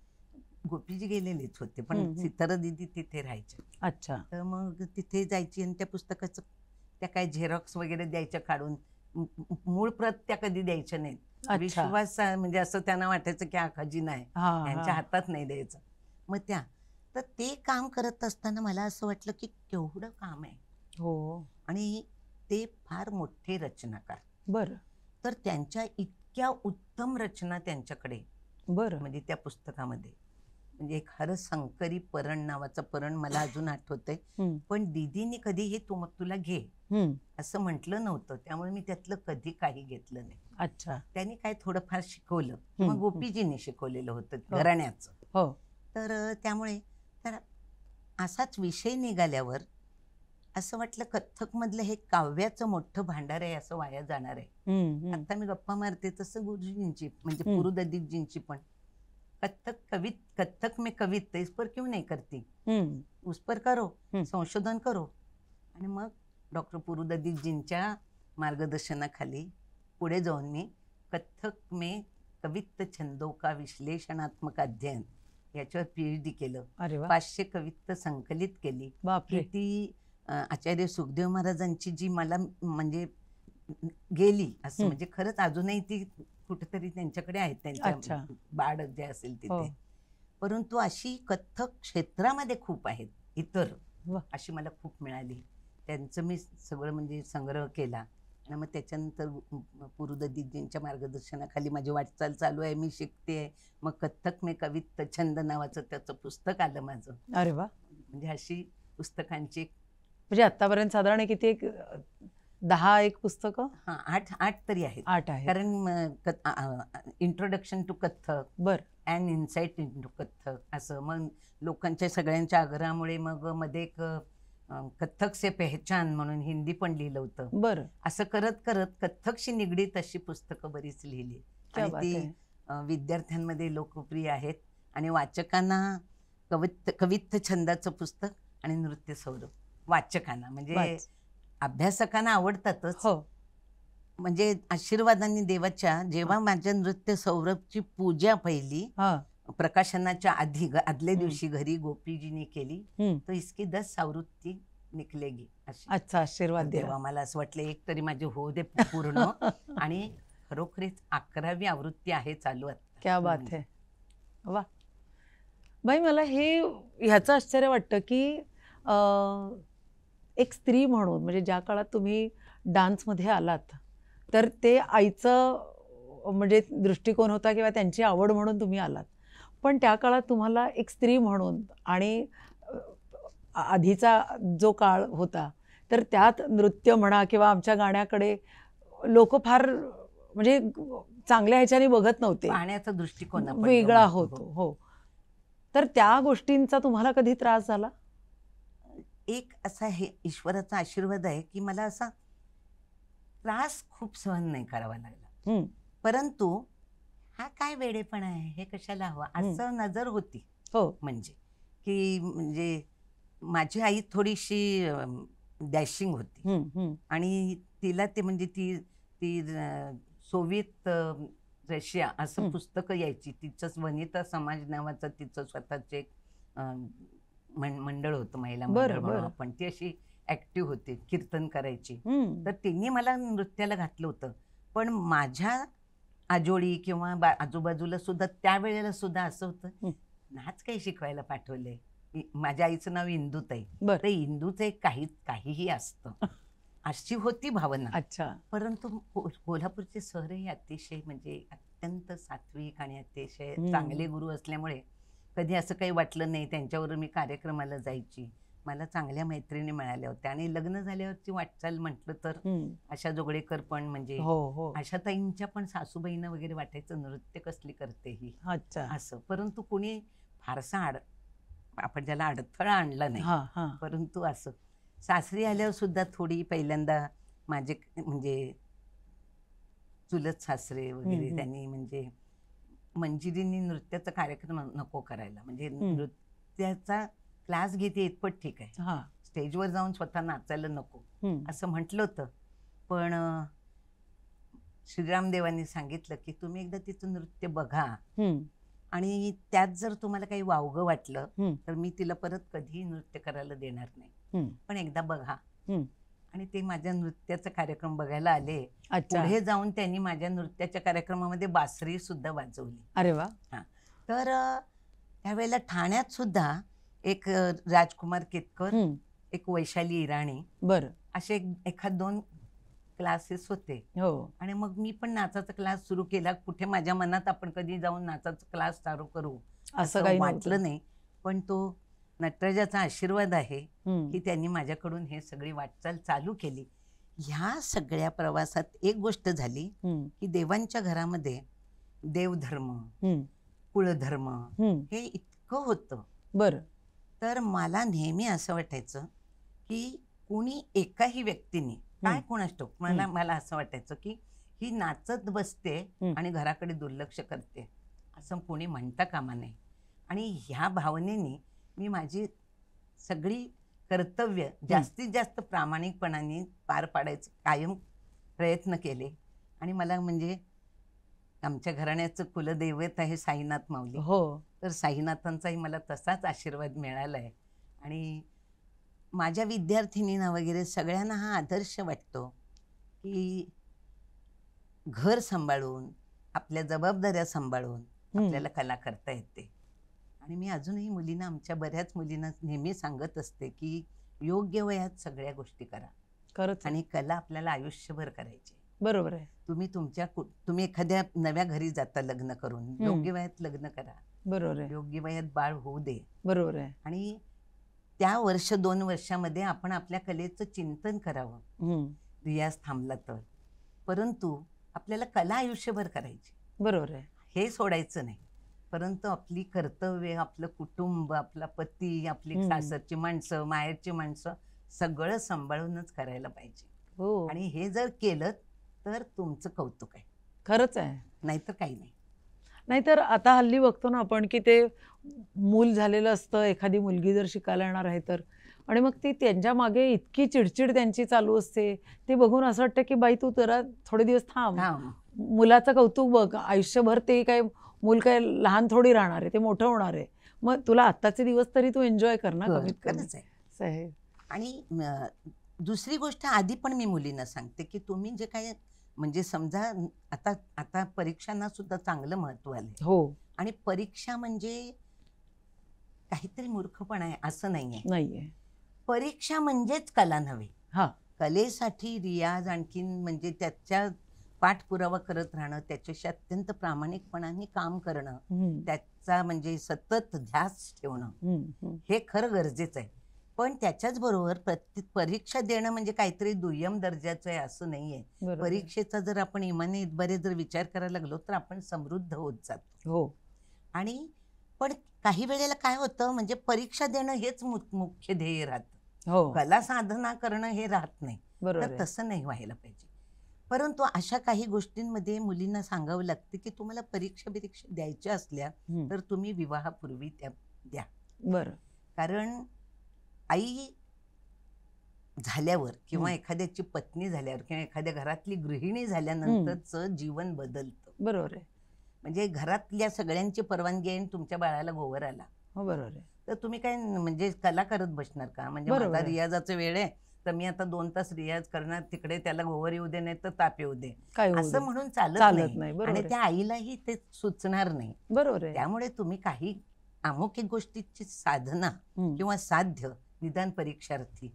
गोपीजी गेलेलेच होते, पण सितारा दिदी तिथे राहायचे. अच्छा. तर मग तिथे जायची आणि त्या पुस्तकाचं त्या काय झेरॉक्स वगैरे द्यायच्या काढून, मूळ प्रत त्या कधी द्यायच्या नाहीत. अच्छा. विश्वास म्हणजे असं त्यांना वाटायचं की हा खजिना आहे, हा यांच्या हा हातात नाही द्यायचं. मग तर ते काम करत असताना मला असं वाटलं की केवढं काम आहे, हो. आणि ते फार मोठे रचनाकार. बरं तर त्यांच्या इतक्या उत्तम रचना त्यांच्याकडे, बरं. म्हणजे त्या पुस्तकामध्ये, म्हणजे एक खरं शंकरी परण नावाचं परण मला अजून आठवतंय. पण दीदीने कधी हे तुला घे असं म्हटलं नव्हतं, त्यामुळे मी त्यातलं कधी काही घेतलं नाही. अच्छा. त्यांनी काय थोडंफार शिकवलं, मग गोपीजींनी शिकवलेलं होतं हो. घराण्याचं. हो. तर त्यामुळे तर असाच विषय निघाल्यावर असं वाटलं कथ्थक मधलं हे काव्याचं मोठं भांडार आहे, असं वाया जाणार आहे. आता मी गप्पा मारते तसं गुरुजींची म्हणजे पुरुदत्तजींची पण कथ्थक में कविता इस पर क्यों नहीं करती, उस पर करो, संशोधन करो. आणि मग डॉक्टर पुरुदत्तजींच्या मार्गदर्शनाखाली पुढे जाऊन मी कथ्थक में कवित्त छंदों का विश्लेषणात्मक अध्ययन याच्यावर PhD केलं. अरे वा. 500 कवित्त संकलित केली. बापरे. ती आचार्य सुखदेव महाराजांची जी मला म्हणजे गेली असं, म्हणजे खरंच अजूनही ती कुठेतरी त्यांच्याकडे आहेत, त्यांच्या बाळ जे असेल तिथे. परंतु अशी कथ्थक क्षेत्रामध्ये खूप आहेत इतर, अशी मला खूप मिळाली. त्यांचं मी सगळं म्हणजे संग्रह केला. आणि मग त्याच्यानंतर पुरुदत्तजींच्या मार्गदर्शनाखाली माझी वाटचाल चालू आहे, मी शिकते. मग कथ्थक में कवित्त छंद नावाचं त्याचं पुस्तक आलं माझं. अरे वा. म्हणजे अशी पुस्तकांची म्हणजे आतापर्यंत साधारण किती, 10 पुस्तकं? हा, 8 तरी आहेत. 8 आहे. कारण इंट्रोडक्शन टू कथ्थक, बर, अँड इन्साइट इंटू कथ्थक असं. मग लोकांच्या सगळ्यांच्या आग्रहामुळे मग मध्ये एक कथ्थक से पहचान म्हणून हिंदी पण लिहिलं होतं. बरं. असं करत करत कथ्थकशी निगडीत अशी पुस्तकं बरीच लिहिली, आणि ती विद्यार्थ्यांमध्ये लोकप्रिय आहेत. आणि वाचकांना कवित्त छंदाचं पुस्तक आणि नृत्य सौरभ वाचकांना म्हणजे अभ्यासकांना आवडतातच. म्हणजे आशीर्वादांनी देवाच्या जेव्हा माझ्या नृत्य सौरभची पूजा पहिली प्रकाशनाच्या आदल्या दिवशी घरी गोपीजीने केली, तर इसकी 10 आवृत्ती निकलेगी अशी. अच्छा, आशीर्वाद तेव्हा मला असं वाटलं एक तरी माझे होऊ दे पूर्ण. आणि खरोखरीच 11वी आवृत्ती आहे चालू आता. क्या बात है. वा बाई, मला ह्याचं आश्चर्य वाटतं की एक स्त्री म्हणून, म्हणजे ज्या काळात तुम्ही डान्समध्ये आलात तर ते आईचं म्हणजे दृष्टिकोन होता किंवा त्यांची आवड म्हणून तुम्ही आलात, पण त्या काळात तुम्हाला एक स्त्री म्हणून आणि आधीचा जो काळ होता तर त्यात नृत्य म्हणा किंवा आमच्या गाण्याकडे लोक फार म्हणजे चांगल्या ह्याच्याने बघत नव्हते, पाहण्याचा दृष्टिकोन वेगळा होतो. हो, तर त्या गोष्टींचा तुम्हाला कधी त्रास झाला? एक असा हे ईश्वराचा आशीर्वाद आहे की मला असा त्रास खूप सहन नाही करावा लागला. परंतु हा काय वेडेपणा आहे, हे कशाला हवा असं नजर होती. म्हणजे की म्हणजे माझी आई थोडीशी डॅशिंग होती, आणि तिला ते म्हणजे ती सोव्हिएत रशिया असं पुस्तकं यायची. तिचं वनिता समाज नावाचं तिचं स्वतःचे मंडळ होतं, महिला मंडळ म्हणून आपण. ती अशी ऍक्टिव्ह होती, कीर्तन करायची. तर तिने मला नृत्याला घातलं होतं. पण माझ्या आजोळी किंवा आजूबाजूला सुद्धा त्यावेळेला सुद्धा असं होतं, नाच काही शिकवायला पाठवलंय. माझ्या आईचं नाव इंदुताई, तर इंदूचं काहीही असतं अशी होती भावना. अच्छा. परंतु कोल्हापूरचे सरही अतिशय म्हणजे अत्यंत सात्विक आणि अतिशय चांगले गुरु असल्यामुळे कधी असं काही वाटलं नाही. त्यांच्यावर मी कार्यक्रमाला जायची, मला चांगल्या मैत्रिणी मिळाल्या होत्या. आणि लग्न झाल्यावरची वाटचाल म्हटलं तर आशा जोगळेकर पण म्हणजे आशाताईंच्या पण सासूबाईंना वगैरे वाटायचं नृत्य कसली करते ही असं. परंतु कोणी फारसा आपण ज्याला अडथळा आणला नाही. परंतु असं सासरी आल्यावर सुद्धा थोडी पहिल्यांदा माझे म्हणजे चुलत सासरे वगैरे त्यांनी म्हणजे मंजिरींनी नृत्याचा कार्यक्रम नको करायला, म्हणजे नृत्याचा क्लास घेते इतपत ठीक आहे, स्टेजवर जाऊन स्वतः नाचायला नको असं म्हटलं होतं. पण श्रीराम देवांनी सांगितलं की तुम्ही एकदा तिचं नृत्य बघा, आणि त्यात जर तुम्हाला काही वावगं वाटलं हम्म. तर मी तिला परत कधीही नृत्य करायला देणार नाही. हम्म. पण एकदा बघा. हम्म. आणि ते माझ्या नृत्याचा कार्यक्रम बघायला आले. अच्छा. पुढे जाऊन त्यांनी माझ्या नृत्याच्या कार्यक्रमामध्ये बासरी सुद्धा वाजवली. अरे वा. तर त्यावेळेला ठाण्यात सुद्धा एक राजकुमार केतकर, हम्म. एक वैशाली इराणी, बरं. असे एखाद 2 क्लासेस होते. हो. आणि मग मी पण नाचाचा क्लास सुरू केला. कुठे माझ्या मनात आपण कधी जाऊन नाचाचा क्लास चालू करू असं काही वाटलं नाही. पण तो नटराजाचा आशीर्वाद आहे हम्म. की त्यांनी माझ्याकडून हे सगळी वाटचाल चालू केली. ह्या सगळ्या प्रवासात एक गोष्ट झाली हम्म. की देवांच्या घरामध्ये देवधर्म, हम्म. कुळधर्म हम्म. हे इतकं होतं. बरं. तर मला नेहमी असं वाटायचं की कोणी एकाही व्यक्तीने काय कोणास ठाऊक, मला असं वाटायचं की ही नाचत बसते आणि घराकडे दुर्लक्ष करते असं कोणी म्हणता कामा नये. आणि ह्या भावनेने मी माझी सगळी कर्तव्य जास्तीत जास्त प्रामाणिकपणाने पार पाडायचे कायम प्रयत्न केले. आणि मला म्हणजे आमच्या घराण्याचं कुलदैवत आहे साईनाथ माऊली. हो. तर साईनाथांचाही मला तसाच आशीर्वाद मिळाला आहे. आणि माझ्या विद्यार्थिनींना वगैरे सगळ्यांना हा आदर्श वाटतो की घर सांभाळून, आपल्या जबाबदाऱ्या सांभाळून आपल्याला कला करता येते. आणि मी अजूनही मुलींना, आमच्या बऱ्याच मुलींना नेहमी सांगत असते की योग्य वयात सगळ्या गोष्टी करा. खरंच. आणि कला आपल्याला आयुष्यभर करायची. बरोबर आहे. तुम्ही एखाद्या नव्या घरी जाता लग्न करून, योग्य वयात लग्न करा. बरोबर आहे. योग्य वयात बाळ होऊ दे. बरोबर आहे. आणि त्या 1-2 वर्षामध्ये आपण आपल्या कलेचं चिंतन करावं. रियाज थांबला तर. परंतु आपल्याला कला आयुष्यभर करायची. बरोबर आहे. हे सोडायचं नाही. परंतु आपली कर्तव्य, आपलं कुटुंब, आपला पती, आपली सासरची माणसं, माहेरची माणसं सगळं सांभाळूनच करायला पाहिजे. हो. आणि हे जर केलं तर तुमचं कौतुक आहे. खरंच आहे. नाहीतर काही नाही. नाहीतर आता हल्ली बघतो ना आपण की ते मूल झालेलं असतं, एखादी मुलगी जर शिकायला येणार आहे तर, आणि मग ती त्यांच्या मागे इतकी चिडचिड त्यांची चालू असते. ते बघून असं वाटतं की बाई तू जरा थोडे दिवस थांब, मुलाचं कौतुक बघ. आयुष्यभर ते काय मूल काय लहान थोडी राहणार आहे, ते मोठं होणार आहे. मग तुला आत्ताचे दिवस तरी तू एन्जॉय कर ना, कमीत कमी. खरंच आहे. आणि दुसरी गोष्ट आधी पण मी मुलींना सांगते की तुम्ही जे काय म्हणजे समजा आता परीक्षांना सुद्धा चांगलं महत्व आलंय. हो. आणि परीक्षा म्हणजे काहीतरी मूर्खपणा आहे असं नाहीये. परीक्षा म्हणजेच कला नव्हे. हा. कलेसाठी रियाज आणखीन म्हणजे त्याच्या पाठपुरावा करत राहणं, त्याच्याशी अत्यंत प्रामाणिकपणाने काम करणं, त्याचा म्हणजे सतत ध्यास ठेवणं हे खरं गरजेचं आहे. पण त्याच्याच बरोबर परीक्षा देणं म्हणजे काहीतरी दुय्यम दर्जाचं आहे असं नाहीये. परीक्षेचा जर आपण इमाने इतबारे जर विचार करायला लागलो तर आपण समृद्ध होत जातो. हो. आणि पण काही वेळेला काय होतं म्हणजे परीक्षा देणं हेच मुख्य ध्येय राहतं. हो. कला साधना करणं हे राहत नाही. तर तसं नाही व्हायला पाहिजे. परंतु अशा काही गोष्टींमध्ये मुलींना सांगावं लागतं की तुम्हाला परीक्षा द्यायच्या असल्या तर तुम्ही विवाहापूर्वी त्या द्या. बरं. कारण आई झाल्यावर किंवा एखाद्याची पत्नी झाल्यावर किंवा एखाद्या घरातली गृहिणी झाल्यानंतरचं जीवन बदलतं. बरोबर आहे. म्हणजे घरातल्या सगळ्यांची परवानगी आहे तुमच्या बाळाला गोवर आला. हो. बरोबर आहे. तर तुम्ही काय म्हणजे कला करत बसणार का? म्हणजे माझा रियाजाचा वेळ आहे तर मी आता 2 तास रियाज करणार, तिकडे त्याला गोवर येऊ दे नाही तर ताप येऊ दे असं म्हणून चालत नाही. आणि त्या आईलाही ते सुचणार नाही. बरोबर आहे. त्यामुळे तुम्ही काही अमुक एक गोष्टीची साधना किंवा साध्य निदान परीक्षार्थी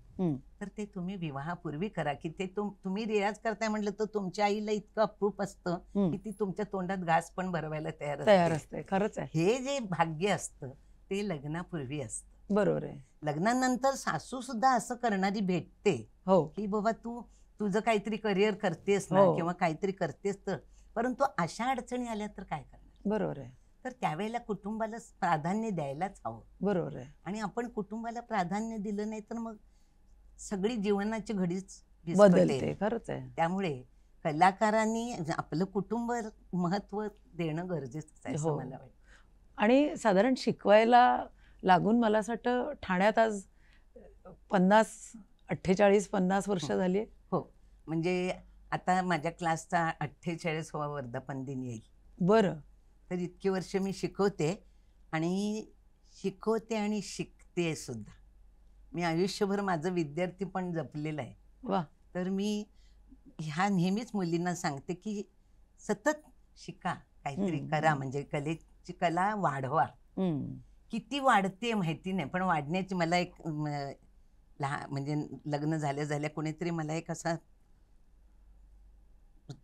तर ते तुम्ही विवाहापूर्वी करा. की ते तुम्ही रियाज करताय म्हटलं तर तुमच्या आईला इतकं अप्रूप असतं की ती तुमच्या तोंडात घास पण भरवायला तयार असते. खरंच आहे. हे जे भाग्य असतं ते लग्नापूर्वी असतं. बरोबर आहे. लग्नानंतर सासू सुद्धा असं करणारी भेटते. हो. की बाबा तू तुझं काहीतरी करिअर करतेस ना किंवा काहीतरी करतेस तर, परंतु अशा अडचणी आल्या तर काय करणार? बरोबर आहे. तर त्यावेळेला कुटुंबाला प्राधान्य द्यायलाच हवं. बरोबर आहे. आणि आपण कुटुंबाला प्राधान्य दिलं नाही तर मग सगळी जीवनाची घडीच बदलते. खरंच आहे. त्यामुळे कलाकारांनी आपलं कुटुंब महत्व देणं गरजेचं आहे असं मला वाटतं. आणि साधारण शिकवायला लागून मला असं वाटतं ठाण्यात आज 48-50 वर्ष झाली. हो. म्हणजे आता माझ्या क्लासचा 48वा वर्धापन दिन येईल. बरं. तर इतकी वर्ष मी शिकवते आणि शिकते सुद्धा. मी आयुष्यभर माझं विद्यार्थी पण जपलेलं आहे. वा. तर मी ह्या नेहमीच मुलींना सांगते की सतत शिका, काहीतरी करा, म्हणजे कलेची कला वाढवा. किती वाढते माहिती नाही, पण वाढण्याची मला एक म्हणजे लग्न झाल्या कोणीतरी मला एक असा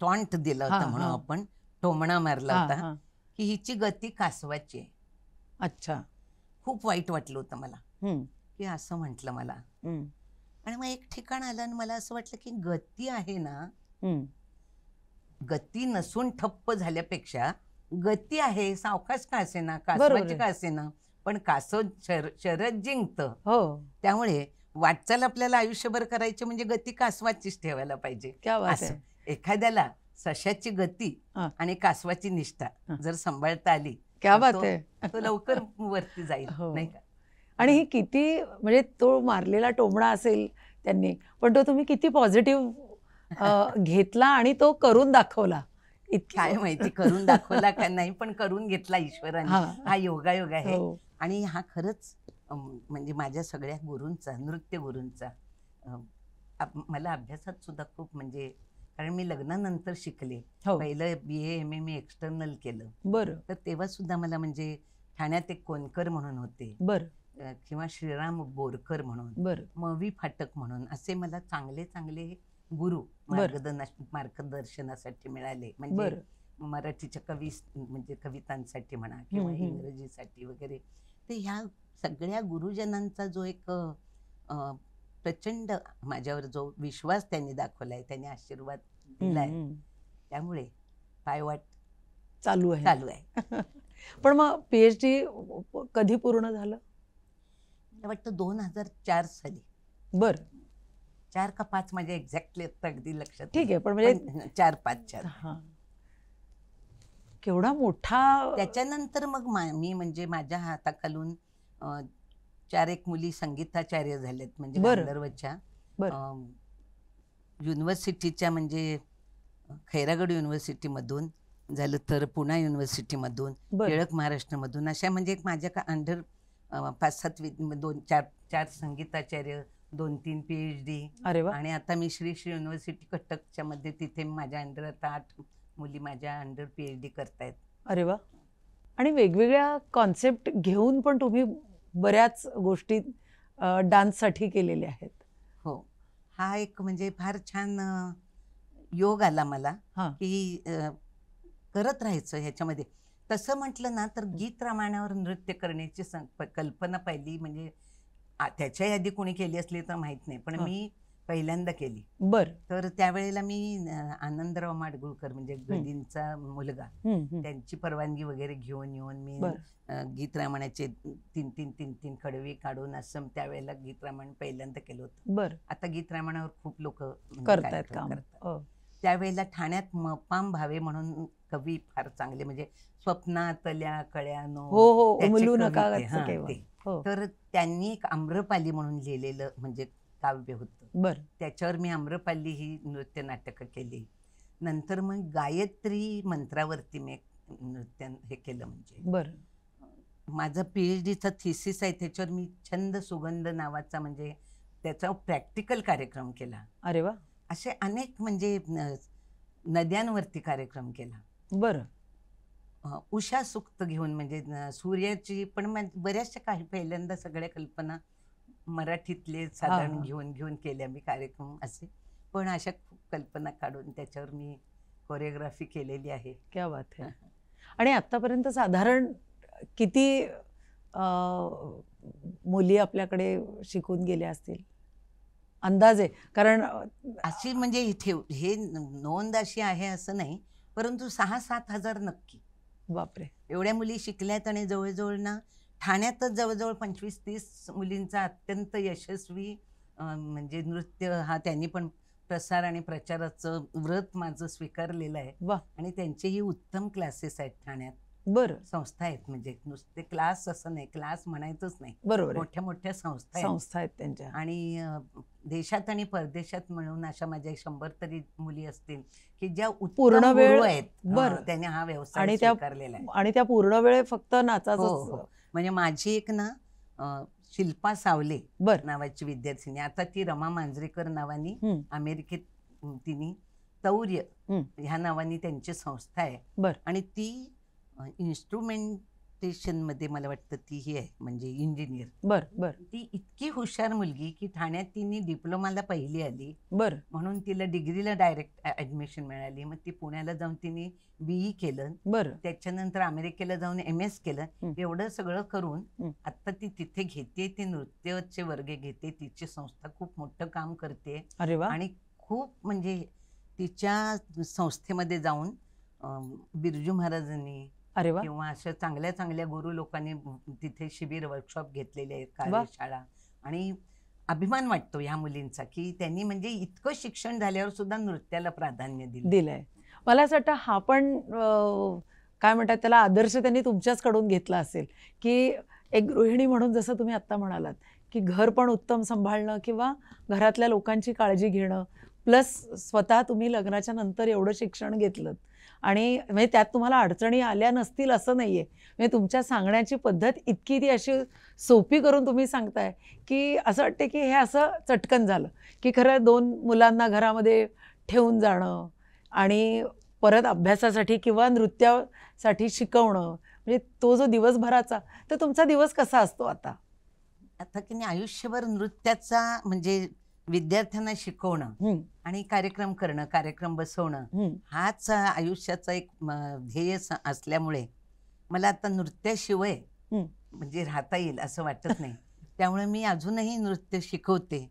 टॉन्ट दिला होता, म्हणून आपण टोमणा मारला होता की हिची गती कासवाची आहे. अच्छा. खूप वाईट वाटलं होतं मला की असं म्हटलं मला. आणि मग एक ठिकाण आलं आणि मला असं वाटलं की गती आहे ना, गती नसून ठप्प झाल्यापेक्षा गती आहे, सावकाश का असेना, कासवाची का असेना, पण कासव शरद जिंकतं. हो. त्यामुळे वाटचाल आपल्याला आयुष्यभर करायची म्हणजे गती कासवाचीच ठेवायला पाहिजे. असं एखाद्याला सशाची गती आणि कासवाची निष्ठा जर सांभाळता आली क्या बात आहे, तो लवकर वरती जाईल, नाही का? आणि ही किती म्हणजे तो मारलेला टोमणा असेल त्यांनी, पण तो तुम्ही किती पॉझिटिव्ह घेतला आणि तो करून दाखवला. काय माहिती करून दाखवला का नाही, पण करून घेतला ईश्वराने. हा योगायोग आहे. आणि हा खरंच म्हणजे माझ्या सगळ्या गुरूंचा, नृत्य गुरूंचा मला अभ्यासात सुद्धा खूप, म्हणजे कारण मी लग्नानंतर शिकले. पहिलं BA MA मी एक्सटर्नल केलं. बरं. तर तेव्हा सुद्धा मला म्हणजे ठाण्यात एक कोणकर म्हणून होते, किंवा श्रीराम बोरकर म्हणून, मवी फाटक म्हणून, असे मला चांगले चांगले गुरु मार्गदर्शनासाठी मिळाले. म्हणजे मराठीच्या म्हणजे कवितांसाठी म्हणा किंवा इंग्रजीसाठी वगैरे. तर ह्या सगळ्या गुरुजनांचा जो एक प्रचंड माझ्यावर जो विश्वास त्यांनी दाखवलाय, त्यांनी आशीर्वाद दिलाय, त्यामुळे पायवाट चालू आहे. पण मग PhD कधी पूर्ण झालं? मला वाटतं 2004 साली. बरं. 4 का 5 माझ्या एक्झॅक्टली अगदी लक्षात. ठीक आहे, पण म्हणजे 4-5. केवढा मोठा. त्याच्यानंतर मग मी म्हणजे माझ्या हाताखालून 4-1 मुली संगीताचार्य झालेत, म्हणजे गांधर्वच्या युनिव्हर्सिटीच्या, म्हणजे खैरागड युनिव्हर्सिटीमधून झालं, तर पुणा युनिव्हर्सिटीमधून, टिळक महाराष्ट्रमधून, अशा म्हणजे माझ्या अंडर 5-7 2-4 संगीताचार्य, 2-3 PhD. आणि आता मी श्री युनिव्हर्सिटी कटकच्या मध्ये, तिथे माझ्या अंडर आता 8 मुली माझ्या अंडर PhD करतायत. अरे वा. आणि वेगवेगळ्या कॉन्सेप्ट घेऊन पण तुम्ही बऱ्याच गोष्टी डान्ससाठी केलेल्या आहेत. हो, हा एक म्हणजे फार छान योग आला मला की करत राहायचं ह्याच्यामध्ये. तसं म्हटलं ना तर गीत रामायणावर नृत्य करण्याची कल्पना पहिली, म्हणजे त्याच्या आधी कोणी केली असली तर माहित नाही, पण मी पहिल्यांदा केली. तर त्यावेळेला मी आनंदराव माडगुळकर, म्हणजे गदींचा मुलगा, त्यांची परवानगी वगैरे घेऊन येऊन मी गीत रामायणाचे 3-3 कडवे काढून असं त्यावेळेला गीत रामायण पहिल्यांदा केलं होतं. आता गीत रामायणावर खूप लोक करतात. त्यावेळेला ठाण्यात मपाम भावे म्हणून कवी फार चांगले, म्हणजे स्वप्नातल्या कळ्यानो, तर त्यांनी एक आम्रपाली म्हणून लिहिलेलं म्हणजे काव्य होतं. त्याच्यावर मी आम्रपाली ही नृत्य नाटकं केली. नंतर मग गायत्री मंत्रावरती मी नृत्य हे केलं. म्हणजे माझा PhDचा थिसिस आहे, त्याच्यावर मी छंद सुगंध नावाचा, म्हणजे त्याचा प्रॅक्टिकल कार्यक्रम केला. अरे वा. असे अनेक म्हणजे नद्यांवरती कार्यक्रम केला. उषा सुक्त घेऊन, म्हणजे सूर्याची, पण बऱ्याचशा काही पहिल्यांदा सगळ्या कल्पना मराठीतले साधारण घेऊन केल्या मी कार्यक्रम असे. पण अशा खूप कल्पना काढून त्याच्यावर मी कोरिओग्राफी केलेली आहे. क्या बात आहे. आणि आतापर्यंत साधारण किती मुली आपल्याकडे शिकून गेल्या असतील अंदाजे? कारण अशी म्हणजे हे नोंद अशी आहे असं नाही, परंतु 6-7 हजार नक्की. बापरे. एवढ्या मुली शिकल्यात. आणि जवळजवळ ना ठाण्यातच जवळजवळ 25-30 मुलींचा अत्यंत यशस्वी म्हणजे नृत्य हा त्यांनी पण प्रसार आणि प्रचाराचं व्रत माझं स्वीकारलेलं आहे. आणि त्यांचेही उत्तम क्लासेस आहेत ठाण्यात. बरं, संस्था आहेत, म्हणजे नुसते क्लास असं नाही, क्लास म्हणायचंच नाही, बरोबर आहे. मोठ्या मोठ्या संस्था आहेत. संस्था आहेत त्यांच्या. आणि देशात आणि परदेशात मिळून अशा माझ्या 100 तरी मुली असतील की ज्या पूर्ण उत्तम वेळ- गुरु आहेत. बरं. त्याने हा व्यवसाय आणि त्या स्वीकारलेला आहे. आणि त्या पूर्ण वेळ फक्त हो नाचाच. हो. म्हणजे माझी एक ना शिल्पा सावले बर. नावाची विद्यार्थिनी, आता ती रमा मांजरेकर नावानी हम्म. अमेरिकेत तिने तौर्य हम्म. ह्या नावानी त्यांची संस्था आहे. बर. आणि ती इन्स्ट्रुमेंटेशन मध्ये मला वाटतं ती ही आहे, म्हणजे इंजिनियर. बर बर ती इतकी हुशार मुलगी की ठाण्यात तिने डिप्लोमाला पहिली आली, बर म्हणून तिला डिग्रीला डायरेक्ट ऍडमिशन मिळाली. मग ती पुण्याला जाऊन तिने बीई केलं, बर. त्याच्यानंतर अमेरिकेला जाऊन MS केलं. एवढं सगळं करून आता ती तिथे घेते, ती नृत्याचे वर्ग घेते, तिची संस्था खूप मोठं काम करते. अरे वा. आणि खूप म्हणजे तिच्या संस्थेमध्ये जाऊन बिरजू महाराजांनी अरे वा. किंवा अशा चांगल्या चांगल्या गुरु लोकांनी तिथे शिबिर वर्कशॉप घेतलेले आहेत, कार्यशाळा. आणि अभिमान वाटतो ह्या मुलींचा की त्यांनी म्हणजे इतकं शिक्षण झाल्यावर सुद्धा नृत्याला प्राधान्य दिलंय. मला असं वाटतं हा पण काय म्हणतात त्याला आदर्श त्यांनी तुमच्याचकडून घेतला असेल, की एक गृहिणी म्हणून जसं तुम्ही आत्ता म्हणालात की घर पण उत्तम सांभाळणं किंवा घरातल्या लोकांची काळजी घेणं, प्लस स्वतः तुम्ही लग्नाच्या नंतर एवढं शिक्षण घेतलं आणि म्हणजे त्यात तुम्हाला अडचणी आल्या नसतील असं नाहीये. म्हणजे तुमच्या सांगण्याची पद्धत इतकी ती अशी सोपी करून तुम्ही सांगताय की असं वाटतं की हे असं चटकन झालं की खरं 2 मुलांना घरामध्ये ठेवून जाणं आणि परत अभ्यासासाठी किंवा नृत्यासाठी शिकवणं, म्हणजे तो जो दिवसभराचा, तर तुमचा दिवस कसा असतो आता? आता की नाही आयुष्यभर नृत्याचा म्हणजे विद्यार्थ्यांना शिकवणं आणि कार्यक्रम करणं, कार्यक्रम बसवणं हाच आयुष्याचा एक ध्येय असल्यामुळे मला आता नृत्याशिवाय म्हणजे राहता येईल असं वाटत नाही. त्यामुळे मी अजूनही नृत्य शिकवते.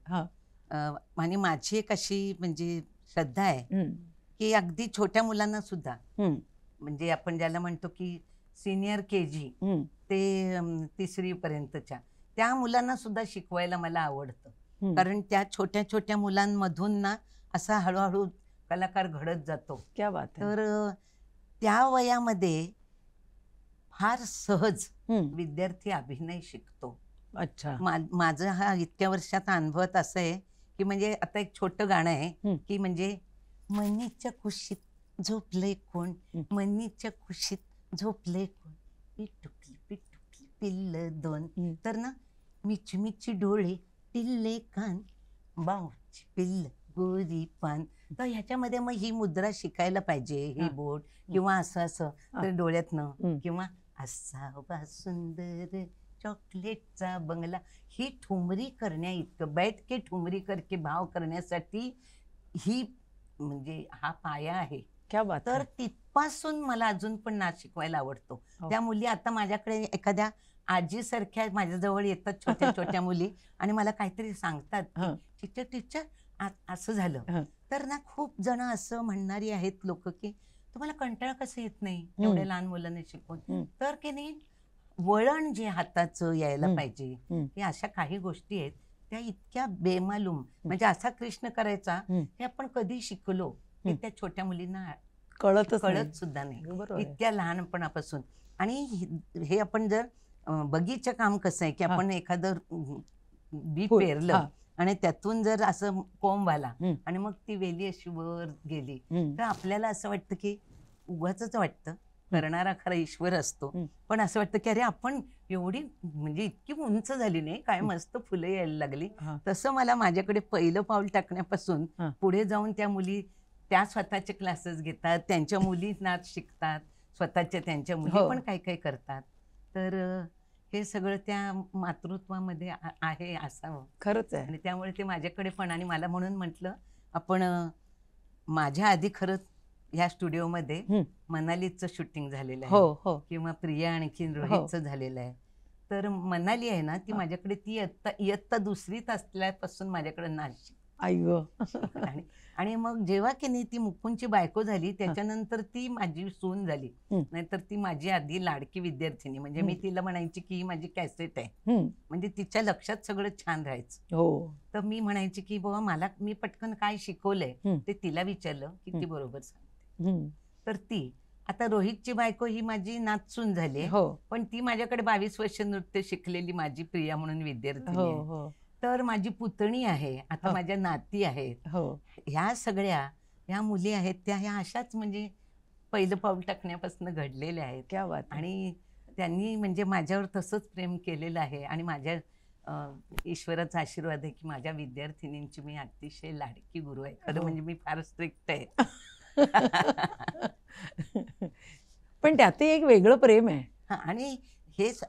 आणि माझी एक अशी म्हणजे श्रद्धा आहे की अगदी छोट्या मुलांना सुद्धा, म्हणजे आपण ज्याला म्हणतो की सिनियर KG ते 3री पर्यंतच्या त्या मुलांना सुद्धा शिकवायला मला आवडतं. कारण त्या छोट्या छोट्या मुलांमधून ना असा हळूहळू कलाकार घडत जातो. क्या बात आहे. तर त्या वयामध्ये फार सहज विद्यार्थी अभिनय शिकतो. अच्छा. माझं हा इतक्या वर्षाचा अनुभव असा आहे की म्हणजे आता एक छोटं गाणं आहे की म्हणजे मनीच्या कुशीत झोपले कोण, मनीच्या कुशीत झोपले कोण, पिटुकली पिटुकली पिल्ल 2. तर ना मिची मिची डोळे पिल्ले कान, बाऊची पिल्ल गोरी पान. तर ह्याच्यामध्ये मग ही मुद्रा शिकायला पाहिजे, हे बोट किंवा असं असं तर डोळ्यातनं, किंवा असावा सुंदर चॉकलेटचा बंगला, ही ठुमरी करण्या इतकं बैठ के ठुमरी करके भाव करण्यासाठी ही म्हणजे हा पाया आहे. क्या बात. तर तिथपासून मला अजून पण नाच शिकवायला आवडतो. त्या मुली आता माझ्याकडे एखाद्या आजीसारख्या माझ्याजवळ येतात, छोट्या छोट्या मुली, आणि मला काहीतरी सांगतात की टीचर टीचर असं झालं. तर ना खूप जण असं म्हणणारी आहेत लोक की तुम्हाला कंटाळा कसं येत नाही एवढ्या लहान मुलांना शिकवून. तर की नाही वळण जे हाताचं यायला पाहिजे, हे अशा काही गोष्टी आहेत त्या इतक्या बेमालूम, म्हणजे असा कृष्ण करायचा हे आपण कधी शिकलो हे त्या छोट्या मुलींना कळत सुद्धा नाही, इतक्या लहानपणापासून. आणि हे आपण जर बगीचं काम कसं आहे की आपण एखादं बी पेरलं आणि त्यातून जर असं कोंब आला आणि मग ती वेली अशी वर गेली तर आपल्याला असं वाटतं की उगाचच वाटतं, करणारा खरा ईश्वर असतो, पण असं वाटतं की अरे आपण एवढी म्हणजे इतकी उंच झाली नाही काय, मस्त फुलं यायला लागली. तसं मला माझ्याकडे पहिलं पाऊल टाकण्यापासून पुढे जाऊन त्या मुली त्या स्वतःचे क्लासेस घेतात, त्यांच्या मुली नाच शिकतात, स्वतःच्या त्यांच्या मुली पण काही काही करतात. तर हे सगळं त्या मातृत्वामध्ये आहे असावं. खरंच आहे. आणि त्यामुळे ते माझ्याकडे पण, आणि मला म्हणून म्हटलं आपण माझ्या आधी खरंच ह्या स्टुडिओमध्ये मनालीचं शूटिंग झालेलं आहे किंवा प्रिया आणखीन रोहितचं झालेलं आहे. तर मनाली आहे ना ती माझ्याकडे ती इयत्ता 2रीत असल्यापासून माझ्याकडे नाच. आणि मग जेव्हा की नाही ती मुकुंदची बायको झाली त्याच्यानंतर ती माझी सून झाली, नाहीतर ती माझी आधी लाडकी विद्यार्थिनी, म्हणजे मी तिला म्हणायची की ही माझी कॅसेट आहे, म्हणजे तिच्या लक्षात सगळं छान राहायचं. तर मी म्हणायची की बाबा मी पटकन काय शिकवलंय ते तिला विचारलं की ती बरोबर सांगते. तर ती आता रोहितची बायको ही माझी नातसून झाली आहे, हो पण ती माझ्याकडे 22 वर्ष नृत्य शिकलेली माझी प्रिया म्हणून विद्यार्थी हो आहे. हो तर माझी पुतणी आहे, आता हो. माझ्या नाती आहेत. हो ह्या सगळ्या ह्या मुली आहेत त्या ह्या अशाच म्हणजे पहिलं पाऊल टाकण्यापासून घडलेल्या आहेत. क्या बात आहे. आणि त्यांनी म्हणजे माझ्यावर तसंच प्रेम केलेलं आहे. आणि माझ्या ईश्वराचा आशीर्वाद आहे की माझ्या विद्यार्थिनींची मी अतिशय लाडकी गुरु आहे. खरं हो. म्हणजे मी फार स्ट्रिक्ट आहे. पण त्यातही एक वेगळं प्रेम आहे. हा, आणि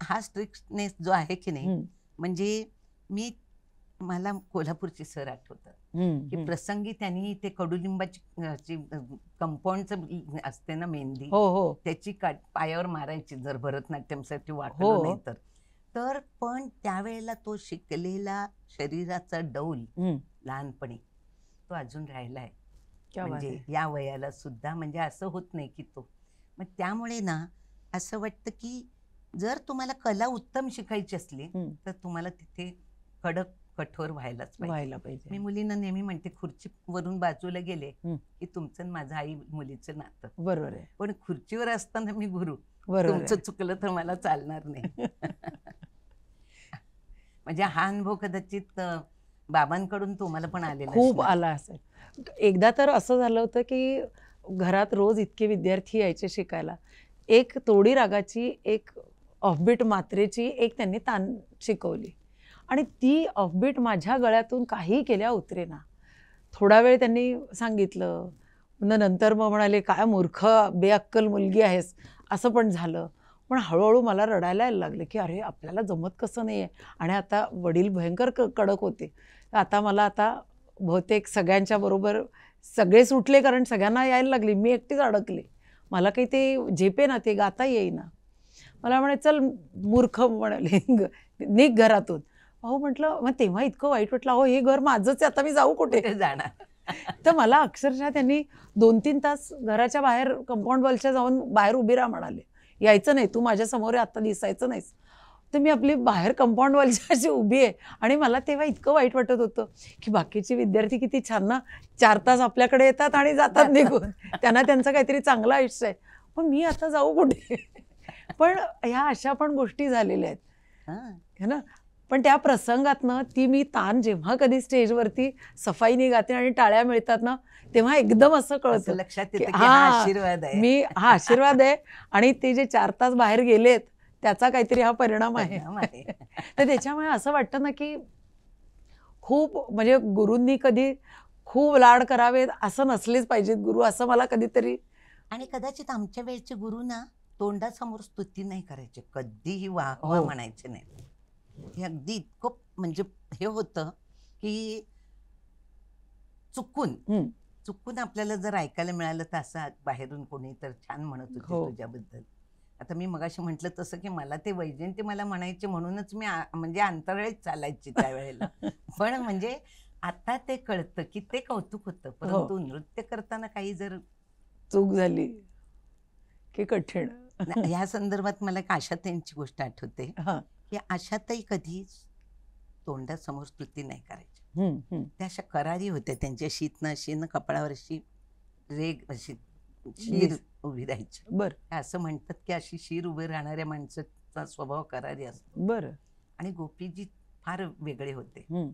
हा स्ट्रिक्टनेस जो आहे की नाही, हम्म, म्हणजे मला कोल्हापूरची सर आठवतं हम्म, की प्रसंगी त्यांनी ते कडुलिंबाची कंपाऊंडचं असते ना मेहंदी, हो हो त्याची पायावर मारायची जर भरतनाट्यमसाठी हो. वाटलं नाही तर पण त्यावेळेला तो शिकलेला शरीराचा डौल हम्म, लहानपणी तो अजून राहिला आहे. क्या बात म्हणजे आहे. या वयाला सुद्धा म्हणजे असं होत नाही की तो. मग त्यामुळे ना असं वाटतं की जर तुम्हाला कला उत्तम शिकायची असली हम्म, तर तुम्हाला तिथे कडक कठोर व्हायलाच पाहिजे. व्हायला पाहिजे. मी मुलींना नेहमी म्हणते, खुर्चीवरून बाजूला गेले हम्म. की तुमचं आणि माझं आई मुलीचं नातं, बरोबर आहे पण खुर्चीवर असताना मी गुरु, बरोबर तुमचं आहे. चुकलं तर मला चालणार नाही. म्हणजे हा अनुभव कदाचित बाबांकडून तुम्हाला पण आलेला खूप असणार. आला असेल. एकदा तर असं झालं होतं की घरात रोज इतके विद्यार्थी यायचे शिकायला. एक तोडी रागाची, एक ऑफबीट मात्रेची एक त्यांनी तान शिकवली आणि ती ऑफबीट माझ्या गळ्यातून काही केल्या उतरेना. थोडा वेळ त्यांनी सांगितलं, नंतर मग म्हणाले काय मूर्ख बेअक्कल मुलगी आहेस, असं पण झालं. पण हळूहळू मला रडायला यायला लागले की अरे आपल्याला जमत कसं नाही आहे. आणि आता वडील भयंकर कडक होते. आता मला बहुतेक सगळ्यांच्या बरोबर सगळे सुटले, कारण सगळ्यांना यायला लागली, मी एकटीच अडकले. मला काही ते झेपे ना, ते गाता येईना. मला म्हणे चल मूर्ख म्हणाले निघ घरातून. अहो म्हटलं, मग तेव्हा इतकं वाईट वाटलं, अहो हे घर माझंच आहे, आता मी जाऊ कुठे? कुठे जाणार? तर मला अक्षरशः त्यांनी 2-3 तास घराच्या बाहेर कंपाऊंड वॉलच्या जाऊन बाहेर उभी राहा म्हणाले, यायचं नाही, तू माझ्या समोर आता दिसायचं नाहीस. तर मी आपली बाहेर कंपाऊंड वॉलच्या अशी उभी आहे आणि मला तेव्हा इतकं वाईट वाटत होतं की बाकीचे विद्यार्थी किती छान ना 4 तास आपल्याकडे येतात आणि जातात निघून, त्यांना त्यांचं काहीतरी चांगलं आयुष्य आहे, पण मी आता जाऊ कुठे? पण ह्या अशा पण गोष्टी झालेल्या आहेत हां. है ना. पण त्या प्रसंगातनं ती मी तान जेव्हा कधी स्टेजवरती सफाईने गाते आणि टाळ्या मिळतात ना, तेव्हा एकदम असं असं कळतं लक्षात की येतं की हा हा आशीर्वाद आहे. हा आशीर्वाद आहे आणि ते जे 4 तास बाहेर गेलेत त्याचा काहीतरी हा परिणाम आहे. परिणाम आहे. तर त्याच्यामुळे असं वाटतं ना की खूप म्हणजे गुरूंनी कधी खूप लाड करावेत असं नसलेच पाहिजेत गुरु, असं मला कधीतरी. आणि कदाचित आमच्या वेळचे गुरु ना तोंडासमोर स्तुती नाही करायचे, कधीही वा हो. म्हणायचे नाही. हे अगदी इतकं म्हणजे हे होतं की चुकून आपल्याला जर ऐकायला मिळालं तर असं बाहेरून कोणी तर छान म्हणत होते हो. तुझ्याबद्दल. आता मी मगाशी म्हटलं तसं की मला ते वैजयंती मला म्हणायचे म्हणूनच मी म्हणजे अंतराळीच चालायची त्यावेळेला. पण म्हणजे आता ते कळतं की ते कौतुक होतं, परंतु नृत्य करताना काही जर चूक झाली की कठीण. ह्या संदर्भात मला एक आशाताईंची गोष्ट आठवते हा. की आशाताई कधी तोंडासमोर स्तुती नाही करायची. त्या अशा करारी होत्या, त्यांच्या शीतनं अशी ना कपाळावर अशी रेग अशी शीर उभी राहायची. बरं असं म्हणतात की अशी शीर उभी राहणाऱ्या माणसाचा स्वभाव करारी असतो. बरं. आणि गोपीजी फार वेगळे होते. हम्म.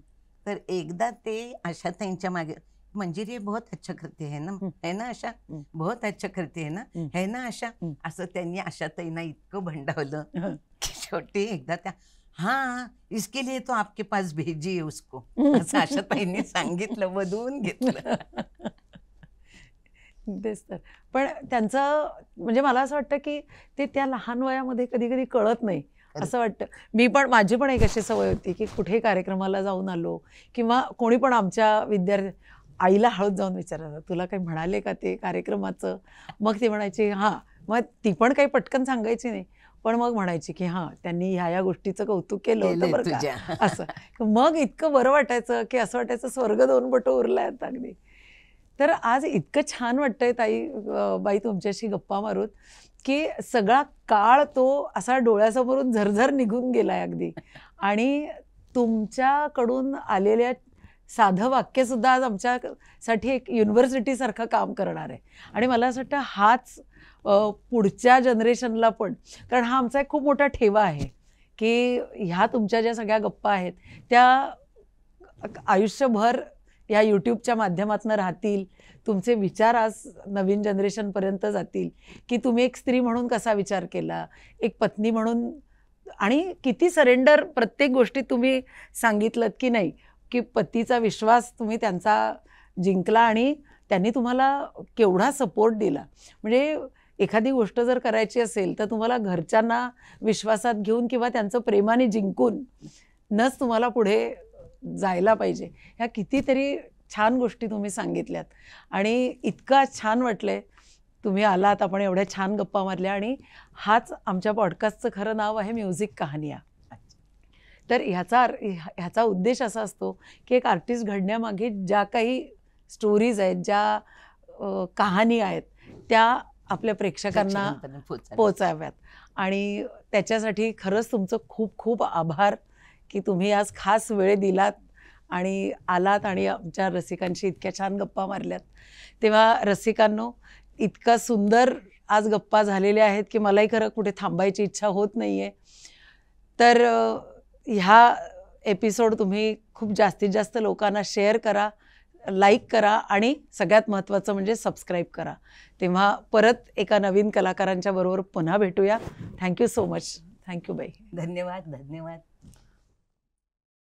तर एकदा ते आशाताईंच्या मागे, मंजिरी बहुत अच्छा करते है ना, है ना आशा, बहुत अच्छा करते है ना, है ना आशा, असं त्यांनी आशाताईंना इतकं भंडावलं की शेवटी एकदा त्या हाँ इसके लिए तो आपके पास भेजिए उसको, असं आशाताईंनी सांगितलं, वधवून घेतलं. तेच तर. पण त्यांचं म्हणजे मला असं वाटतं की ते त्या लहान वयामध्ये कधी कधी कळत नाही असं वाटतं. माझी पण एक अशी सवय होती की कुठे कार्यक्रमाला जाऊन आलो किंवा कोणी पण आमच्या विद्यार्थी आईला हळूच जाऊन विचारायचं, तुला काही म्हणाले का ते कार्यक्रमाचं? मग ती म्हणायची हां. मग ती पण काही पटकन सांगायची नाही, पण मग म्हणायची की हां त्यांनी ह्या गोष्टीचं कौतुक केलं होतं बरं का, असं. मग इतकं बरं वाटायचं की असं वाटायचं स्वर्ग 2 बोटं उरलाय आता अगदी. तर आज इतकं छान वाटतंय बाई तुमच्याशी गप्पा मारून की सगळा काळ तो असा डोळ्यासमोरून झरझर निघून गेलाय अगदी. आणि तुमच्याकडून आलेल्या साधं वाक्यसुद्धा आज आमच्यासाठी एक युनिव्हर्सिटीसारखं काम करणार आहे. आणि मला असं वाटतं हाच पुढच्या जनरेशनला पण, कारण हा आमचा एक खूप मोठा ठेवा आहे की ह्या तुमच्या ज्या सगळ्या गप्पा आहेत त्या आयुष्यभर या यूट्यूबच्या माध्यमातून राहतील. तुमचे विचार आज नवीन जनरेशनपर्यंत जातील की तुम्ही एक स्त्री म्हणून कसा विचार केला, एक पत्नी म्हणून, आणि किती सरेंडर प्रत्येक गोष्टीत तुम्ही सांगितलं की नाही, की पतीचा विश्वास तुम्ही त्यांचा जिंकला आणि त्यांनी तुम्हाला केवढा सपोर्ट दिला. म्हणजे एखादी गोष्ट जर करायची असेल तर तुम्हाला घरच्यांना विश्वासात घेऊन किंवा त्यांचं प्रेमाने जिंकून नच तुम्हाला पुढे जायला पाहिजे. ह्या कितीतरी छान गोष्टी तुम्ही सांगितल्यात आणि इतका छान वाटलंय तुम्ही आलात, आपण एवढ्या छान गप्पा मारल्या. आणि हाच आमच्या पॉडकास्टचं खरं नाव आहे म्युझिक कहानिया. तर ह्याचा उद्देश असा असतो की एक आर्टिस्ट घडण्यामागे ज्या काही स्टोरीज आहेत, ज्या कहाणी आहेत, त्या आपल्या प्रेक्षकांना पोचाव्यात. आणि त्याच्यासाठी खरंच तुमचं खूप खूप आभार की तुम्ही आज खास वेळ दिलात आणि आलात आणि आमच्या रसिकांशी इतक्या छान गप्पा मारल्यात. तेव्हा रसिकांनो, इतका सुंदर आज गप्पा झालेल्या आहेत की मलाही खरं कुठे थांबायची इच्छा होत नाही आहे. तर ह्या एपिसोड तुम्ही खूप जास्तीत जास्त लोकांना शेअर करा, लाईक करा आणि सगळ्यात महत्त्वाचं म्हणजे सबस्क्राईब करा. तेव्हा परत एका नवीन कलाकारांच्या बरोबर पुन्हा भेटूया. Thank you so much. थँक्यू बाई. धन्यवाद.